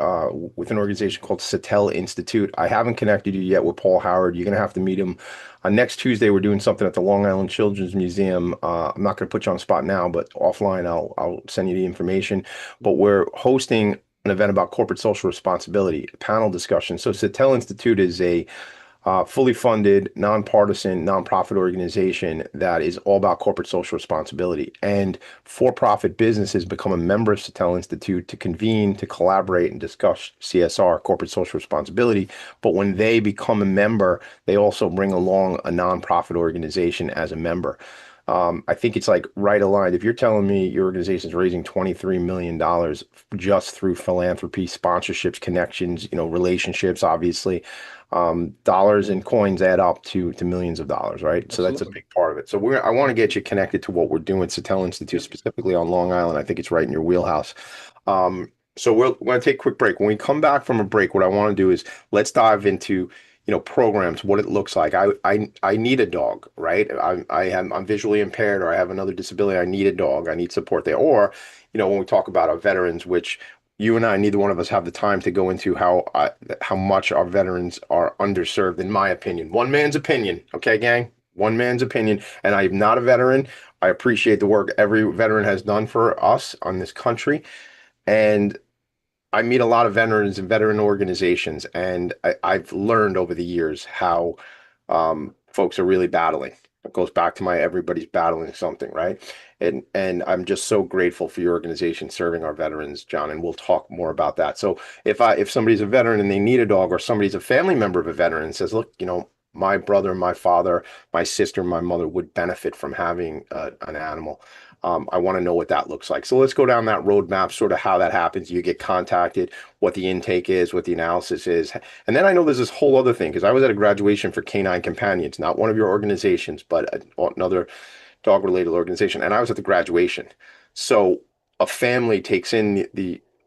with an organization called Satel Institute. I haven't connected you yet with Paul Howard. You're gonna have to meet him. Next Tuesday, we're doing something at the Long Island Children's Museum. I'm not gonna put you on the spot now, but offline, I'll send you the information. But we're hosting an event about corporate social responsibility, a panel discussion. So Satel Institute is a fully funded, nonpartisan, nonprofit organization that is all about corporate social responsibility. And for-profit businesses become a member of Satel Institute to convene, to collaborate, and discuss CSR, corporate social responsibility. But when they become a member, they also bring along a nonprofit organization as a member. I think it's like right aligned. If you're telling me your organization is raising $23 million just through philanthropy, sponsorships, connections, relationships, obviously, dollars and coins add up to millions of dollars, right? So that's a Absolutely. big part of it. So I want to get you connected to what we're doing at Satel Institute, specifically on Long Island. I think it's right in your wheelhouse. So we're going to take a quick break. When we come back from a break, what I want to do is let's dive into programs, what it looks like. I need a dog, right? I'm visually impaired, or I have another disability. I need a dog. I need support there. Or, when we talk about our veterans, which you and I, neither one of us have the time to go into how much our veterans are underserved, in my opinion. One man's opinion, okay, gang? One man's opinion. And I'm not a veteran. I appreciate the work every veteran has done for us on this country. And I meet a lot of veterans and veteran organizations, and I've learned over the years how folks are really battling. It goes back to my everybody's battling something, right? And I'm just so grateful for your organization serving our veterans, John, and we'll talk more about that. So if somebody's a veteran and they need a dog, or somebody's a family member of a veteran and says, look, my brother, my father, my sister, my mother would benefit from having an animal. I want to know what that looks like. So let's go down that roadmap, sort of how that happens. You get contacted, what the intake is, what the analysis is. And then I know there's this whole other thing, because I was at a graduation for Canine Companions, not one of your organizations, but another dog related organization. And I was at the graduation. So a family takes in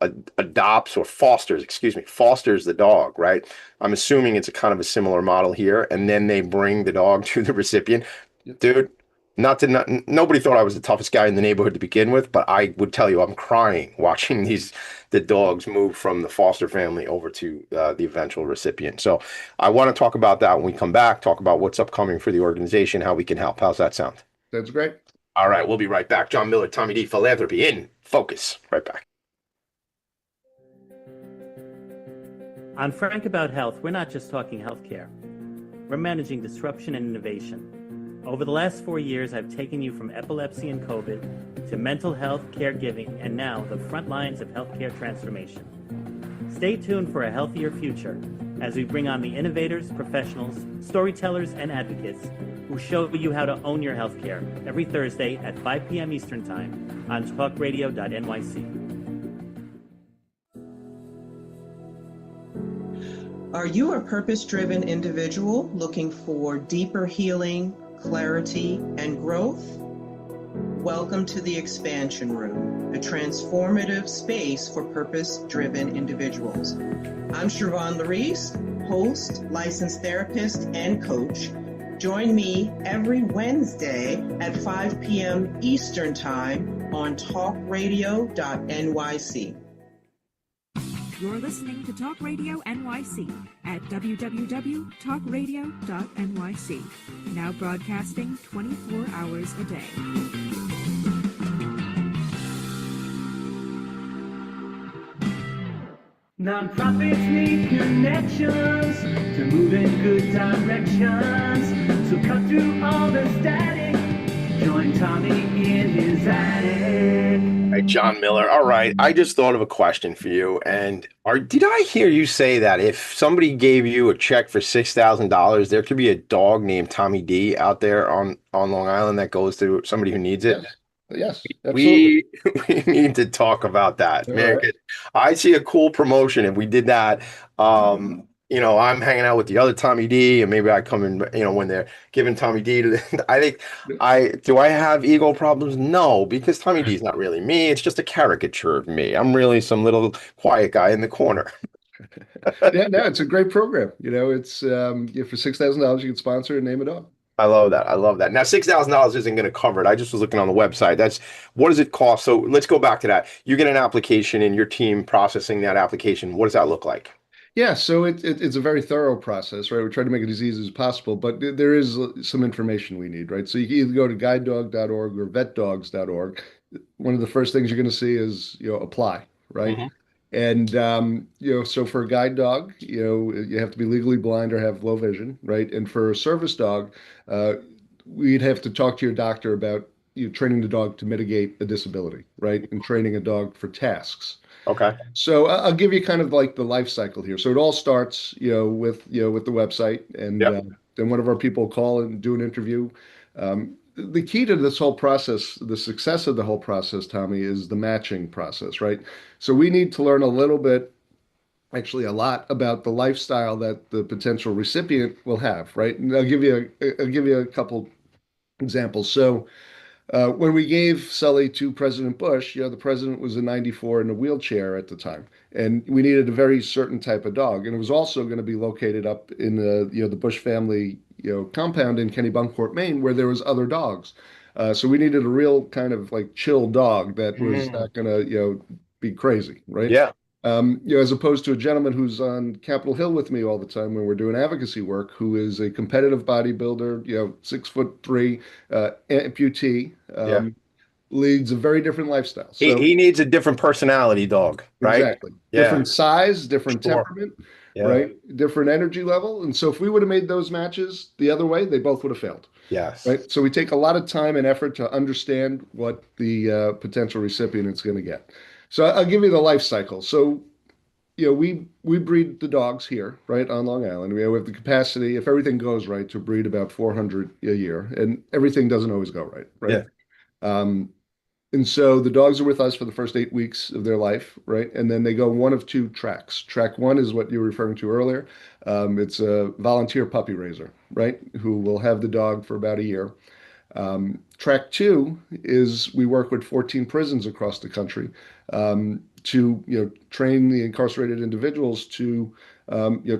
adopts or fosters, excuse me, fosters the dog, right? I'm assuming it's a kind of a similar model here, and then they bring the dog to the recipient. Yep. Dude, nobody thought I was the toughest guy in the neighborhood to begin with, but I would tell you I'm crying watching the dogs move from the foster family over to the eventual recipient. So I want to talk about that when we come back, talk about what's upcoming for the organization, how we can help. How's that sound? That's great. All right, we'll be right back. John Miller, Tommy D, Philanthropy in Focus. Right back. On Frank About Health, we're not just talking healthcare. We're managing disruption and innovation. Over the last 4 years, I've taken you from epilepsy and COVID to mental health, caregiving, and now the front lines of healthcare transformation. Stay tuned for a healthier future as we bring on the innovators, professionals, storytellers, and advocates who show you how to own your healthcare every Thursday at 5 p.m. Eastern Time on talkradio.nyc. Are you a purpose-driven individual looking for deeper healing, clarity, and growth? Welcome to the Expansion Room, a transformative space for purpose-driven individuals. I'm Siobhan Larice, host, licensed therapist, and coach. Join me every Wednesday at 5 p.m. Eastern Time on talkradio.nyc. You're listening to Talk Radio NYC at www.talkradio.nyc. Now broadcasting 24 hours a day. Nonprofits need connections to move in good directions. So cut through all the static. Join Tommy in his attic. Hey, John Miller. All right. I just thought of a question for you. And did I hear you say that if somebody gave you a check for $6,000, there could be a dog named Tommy D out there on Long Island that goes to somebody who needs it? Yes, absolutely. We need to talk about that, All man. right. 'Cause I see a cool promotion if we did that. I'm hanging out with the other Tommy D, and maybe I come in, when they're giving Tommy D to I think do I have ego problems? No, because Tommy D is not really me. It's just a caricature of me. I'm really some little quiet guy in the corner. Yeah, no, it's a great program. It's for $6,000 you can sponsor and name a dog. I love that. I love that. Now, $6,000 isn't going to cover it. I just was looking on the website. What does it cost? So let's go back to that. You get an application and your team processing that application. What does that look like? Yeah, so it's a very thorough process, right? We try to make it as easy as possible, but there is some information we need, right? So you can either go to guidedog.org or vetdogs.org. One of the first things you're going to see is, apply, right? Mm-hmm. And so for a guide dog, you have to be legally blind or have low vision, right? And for a service dog, we'd have to talk to your doctor about training the dog to mitigate a disability, right? And training a dog for tasks. Okay. So I'll give you kind of like the life cycle here. So it all starts, with the website, and then one of our people will call and do an interview. The key to this whole process, the success of the whole process, Tommy, is the matching process, right? So we need to learn a little bit, actually a lot, about the lifestyle that the potential recipient will have, right? And I'll give you a couple examples. So when we gave Sully to President Bush, the president was a 94 in a wheelchair at the time, and we needed a very certain type of dog, and it was also going to be located up in the Bush family compound in Kennebunkport, Maine, where there was other dogs. So we needed a real kind of like chill dog that was not going to be crazy, right? Yeah. As opposed to a gentleman who's on Capitol Hill with me all the time when we're doing advocacy work, who is a competitive bodybuilder, 6'3", amputee, leads a very different lifestyle. So He needs a different personality dog, right? exactly, Yeah. different size, different Sure. temperament, Yeah. right? Different energy level. And so if we would have made those matches the other way, they both would have failed. Yes. Right. So we take a lot of time and effort to understand what the potential recipient is going to get. So I'll give you the life cycle. So, we breed the dogs here, right, on Long Island. We have the capacity, if everything goes right, to breed about 400 a year, and everything doesn't always go right, right? Yeah. And so the dogs are with us for the first 8 weeks of their life, right? And then they go one of two tracks. Track one is what you were referring to earlier. It's a volunteer puppy raiser, right, who will have the dog for about a year. Track two is we work with 14 prisons across the country. to train the incarcerated individuals to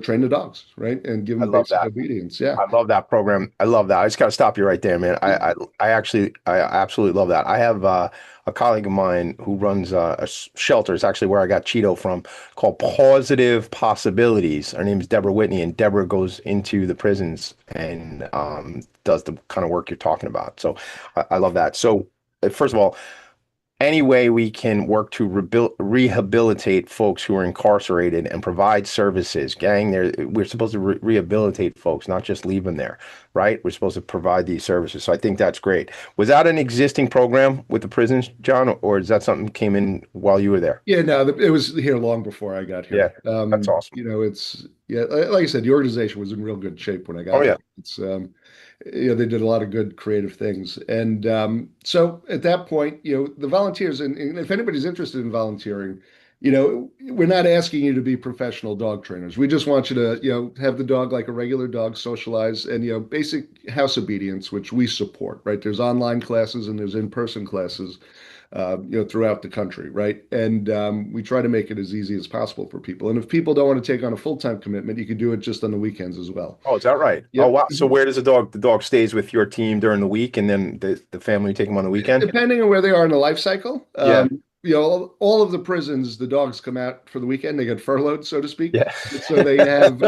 train the dogs, right, and give I them love basic that. obedience. Yeah. I love that program. I love that. I just got to stop you right there, man. I absolutely love that. I have a colleague of mine who runs shelter. It's actually where I got Cheeto from, called Positive Possibilities. Her name is Deborah Whitney, and Deborah goes into the prisons and does the kind of work you're talking about. So I love that. So first of all, any way we can work to rehabilitate folks who are incarcerated and provide services. Gang, we're supposed to rehabilitate folks, not just leave them there, right? We're supposed to provide these services. So I think that's great. Was that an existing program with the prisons, John, or is that something that came in while you were there? Yeah, no, it was here long before I got Yeah, here. that's awesome. It's yeah, like I said, the organization was in real good shape when I Oh got yeah. here. It's they did a lot of good creative things, and so at that point, the volunteers, and if anybody's interested in volunteering, we're not asking you to be professional dog trainers. We just want you to, have the dog like a regular dog, socialize, and basic house obedience, which we support. Right? There's online classes and there's in-person classes throughout the country, right? And we try to make it as easy as possible for people. And if people don't want to take on a full-time commitment, you can do it just on the weekends as well. Oh, is that right? Oh, Yep. wow. So where does the dog stays with your team during the week, and then the family take them on the weekend? Depending on where they are in the life cycle, Yeah. all of the prisons, the dogs come out for the weekend. They get furloughed, so to speak. Yeah. So they have,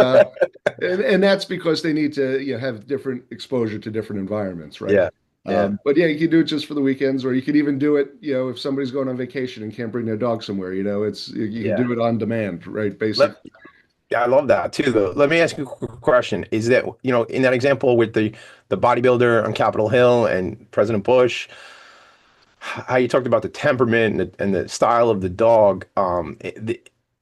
and that's because they need to, have different exposure to different environments, right? Yeah. Yeah. But yeah, you can do it just for the weekends, or you could even do it, if somebody's going on vacation and can't bring their dog somewhere, you can Yeah. do it on demand, right? Let, Basically. Yeah, I love that too, though. Let me ask you a quick question. Is that, in that example with the bodybuilder on Capitol Hill and President Bush, how you talked about the temperament and the style of the dog,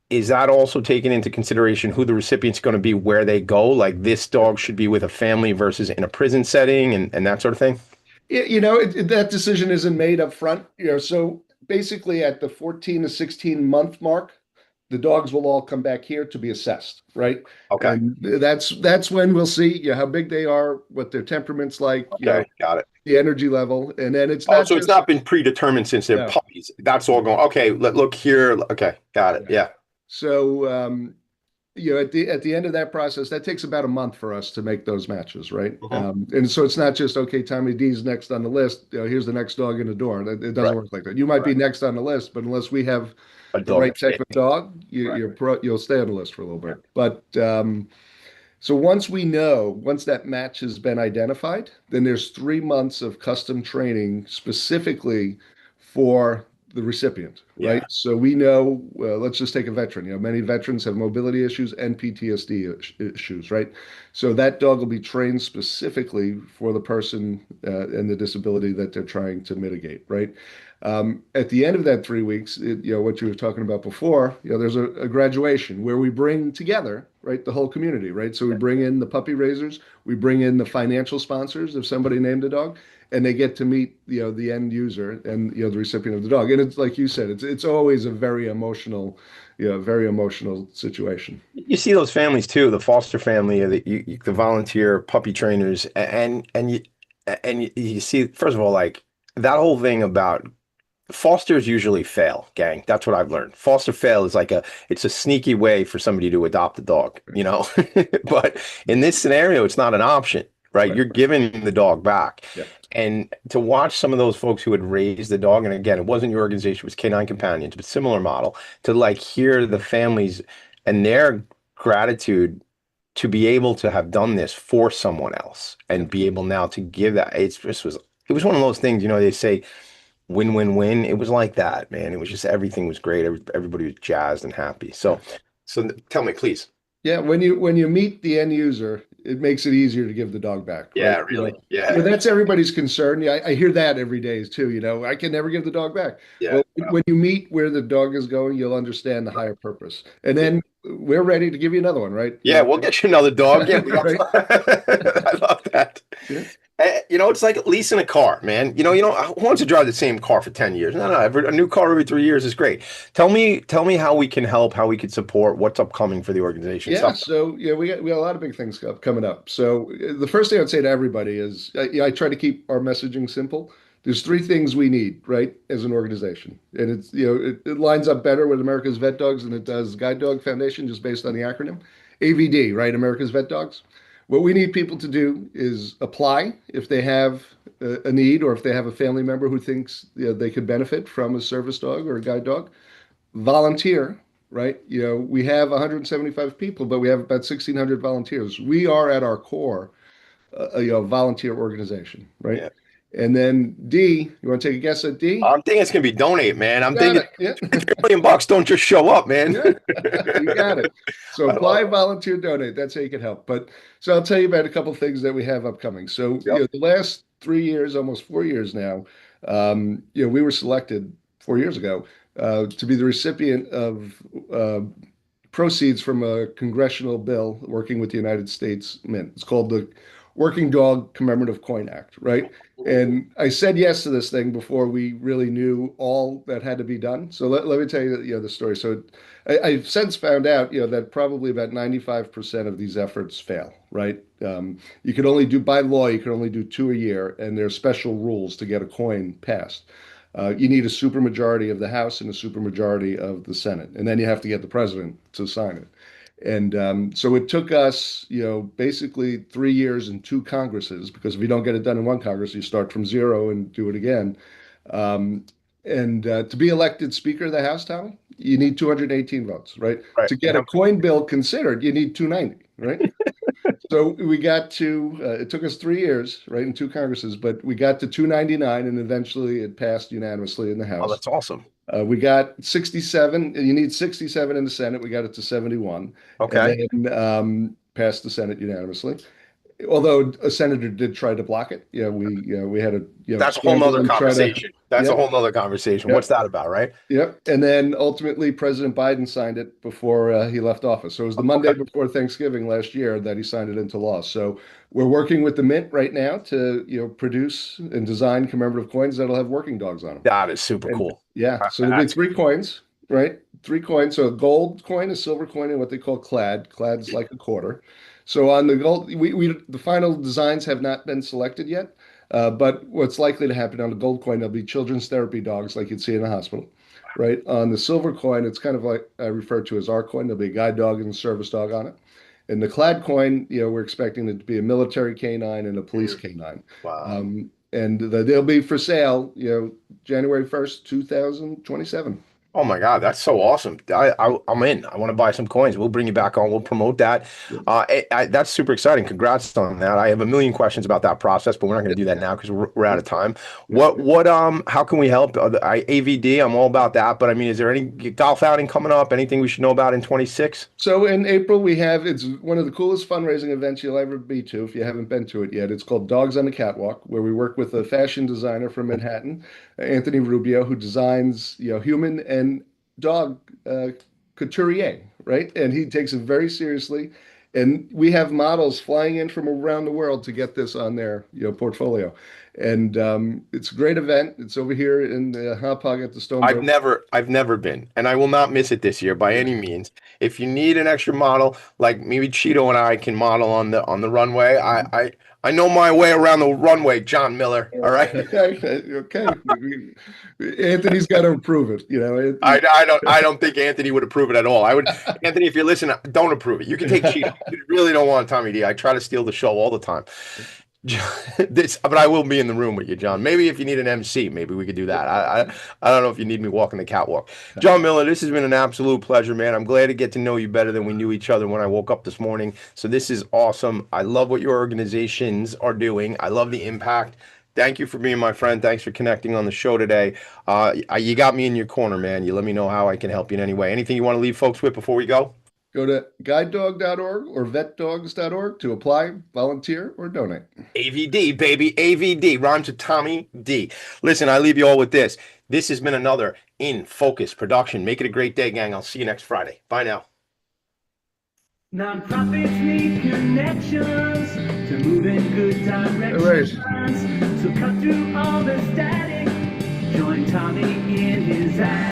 is that also taken into consideration who the recipient's going to be, where they go? Like this dog should be with a family versus in a prison setting and that sort of thing? That decision isn't made up front, so basically at the 14 to 16 month mark, the dogs will all come back here to be assessed, right? Okay. And that's when we'll see, how big they are, what their temperament's like, Okay, got it. the energy level, and then it's Oh, not so it's just not been predetermined since they're no. puppies. That's all going, okay, look here. Okay, got it. Yeah. So at the end of that process, that takes about a month for us to make those matches, right? And so it's not just okay, Tommy D's next on the list. Here's the next dog in the door. It doesn't Right. work like that. You might be next on the list, but unless we have A the dog right that type fit. of dog, you'll stay on the list for a little bit. But so once that match has been identified, then there's 3 months of custom training specifically for the recipient, right? Yeah. So we know, let's just take a veteran. Many veterans have mobility issues and PTSD issues, right? So that dog will be trained specifically for the person and the disability that they're trying to mitigate, right? At the end of that 3 weeks, what you were talking about before, there's a graduation where we bring together, right, the whole community, right? So we bring in the puppy raisers, we bring in the financial sponsors if somebody named a dog, and they get to meet, the end user and, the recipient of the dog. And it's like you said, it's always a very emotional, very emotional situation. You see those families too, the foster family, or the volunteer puppy trainers, and you see, first of all, like that whole thing about fosters usually fail, gang. That's what I've learned. Foster fail is it's a sneaky way for somebody to adopt a dog, But in this scenario, it's not an option, right? You're giving the dog back. Yeah. And to watch some of those folks who had raised the dog, and again, it wasn't your organization, it was Canine Companions, but similar model, to hear the families and their gratitude to be able to have done this for someone else and be able now to give that. It was one of those things, they say, win, win, win. It was like that, man. It was just everything was great. Everybody was jazzed and happy. So tell me, please. Yeah, when you meet the end user, it makes it easier to give the dog back. Yeah, right? really. Yeah. That's everybody's concern. Yeah, I hear that every day too. I can never give the dog back. Yeah. Well, when you meet where the dog is going, you'll understand the higher purpose, and then we're ready to give you another one, right? Yeah, we'll get you another dog. Yeah, Right. I love that. Yeah. It's like leasing a car, man. Who wants to drive the same car for 10 years? No, a new car every 3 years is great. Tell me how we can help, how we could support, what's upcoming for the organization. Yeah, so we got a lot of big things coming up. So the first thing I'd say to everybody is I try to keep our messaging simple. there's three things we need, right, as an organization. And it's, it lines up better with America's Vet Dogs than it does Guide Dog Foundation, just based on the acronym. AVD, right, America's Vet Dogs. What we need people to do is apply if they have a need or if they have a family member who thinks they could benefit from a service dog or a guide dog. Volunteer, right? We have 175 people, but we have about 1,600 volunteers. We are at our core a volunteer organization, right? Yeah. And then D, you want to take a guess at D? I'm thinking it's gonna be donate, man. I'm Got thinking it. Yeah. $1 million don't just show up, man. Yeah. You got it. So I apply, love volunteer, donate. That's how you can help. But so I'll tell you about a couple of things that we have upcoming. So Yep. the last 3 years, almost 4 years now, we were selected 4 years ago to be the recipient of proceeds from a congressional bill working with the United States Mint. It's called the Working Dog Commemorative Coin Act, right? And I said yes to this thing before we really knew all that had to be done. So let me tell you, the story. So I've since found out, that probably about 95% of these efforts fail, right? You can only do, by law, you can only do 2 a year, and there's special rules to get a coin passed. You need a supermajority of the House and a supermajority of the Senate, and then you have to get the president to sign it. And so it took us, basically 3 years and 2 Congresses, because if you don't get it done in one Congress, you start from zero and do it again. And to be elected Speaker of the House, Tommy, you need 218 votes, right? Right. To get a coin bill considered, you need 290, right? So we got to, it took us 3 years, right, in 2 Congresses, but we got to 299, and eventually it passed unanimously in the House. Oh, that's awesome. We got 67. You need 67 in the Senate. We got it to 71. Okay. And then passed the Senate unanimously. Although a senator did try to block it. We had a That's a whole nother conversation. That's a Yep. whole nother conversation. Yep. What's that about, right? Yep. And then ultimately President Biden signed it before he left office. So it was the Monday before Thanksgiving last year that he signed it into law. So we're working with the Mint right now to produce and design commemorative coins that'll have working dogs on them. That is super cool. Yeah. So there'll be 3 coins, right? 3 coins. So a gold coin, a silver coin, and what they call clad. Clad's like a quarter. So on the gold, the final designs have not been selected yet. But what's likely to happen on the gold coin, there'll be children's therapy dogs like you'd see in a hospital, right? On the silver coin, it's kind of like I refer to as our coin. There'll be a guide dog and a service dog on it. And the clad coin, we're expecting it to be a military canine and a police canine. Wow. And they'll be for sale, January 1st, 2027. Oh my God, that's so awesome. I'm in. I want to buy some coins. We'll bring you back on. We'll promote that. That's super exciting. Congrats on that. I have a million questions about that process, but we're not going to do that now because we're out of time. How can we help? AVD, I'm all about that. But I mean, is there any golf outing coming up? Anything we should know about in 26? So in April, it's one of the coolest fundraising events you'll ever be to if you haven't been to it yet. It's called Dogs on the Catwalk, where we work with a fashion designer from Manhattan, Anthony Rubio, who designs, human and dog couturier, right? And he takes it very seriously. And we have models flying in from around the world to get this on their portfolio. And it's a great event. It's over here in Hauppauge at the Stone. I've never been, and I will not miss it this year by any means. If you need an extra model, like maybe Cheeto and I can model on the runway. I know my way around the runway, John Miller. All right. Okay. Anthony's got to approve it. I don't think Anthony would approve it at all. Anthony, if you're listening, don't approve it. You can take Cheeto. You really don't want Tommy D. I try to steal the show all the time. But I will be in the room with you, John. Maybe if you need an MC, maybe we could do that. I don't know if you need me walking the catwalk. John Miller, this has been an absolute pleasure, man. I'm glad to get to know you better than we knew each other when I woke up this morning. So this is awesome. I love what your organizations are doing. I love the impact. Thank you for being my friend. Thanks for connecting on the show today. You got me in your corner, man. You let me know how I can help you in any way. Anything you want to leave folks with before we go? Go to guidedog.org or vetdogs.org to apply, volunteer, or donate. AVD, baby. AVD. Rhymes with Tommy D. Listen, I leave you all with this. This has been another In Focus production. Make it a great day, gang. I'll see you next Friday. Bye now. Nonprofits need connections to move in good directions. So cut through all the static. Join Tommy in his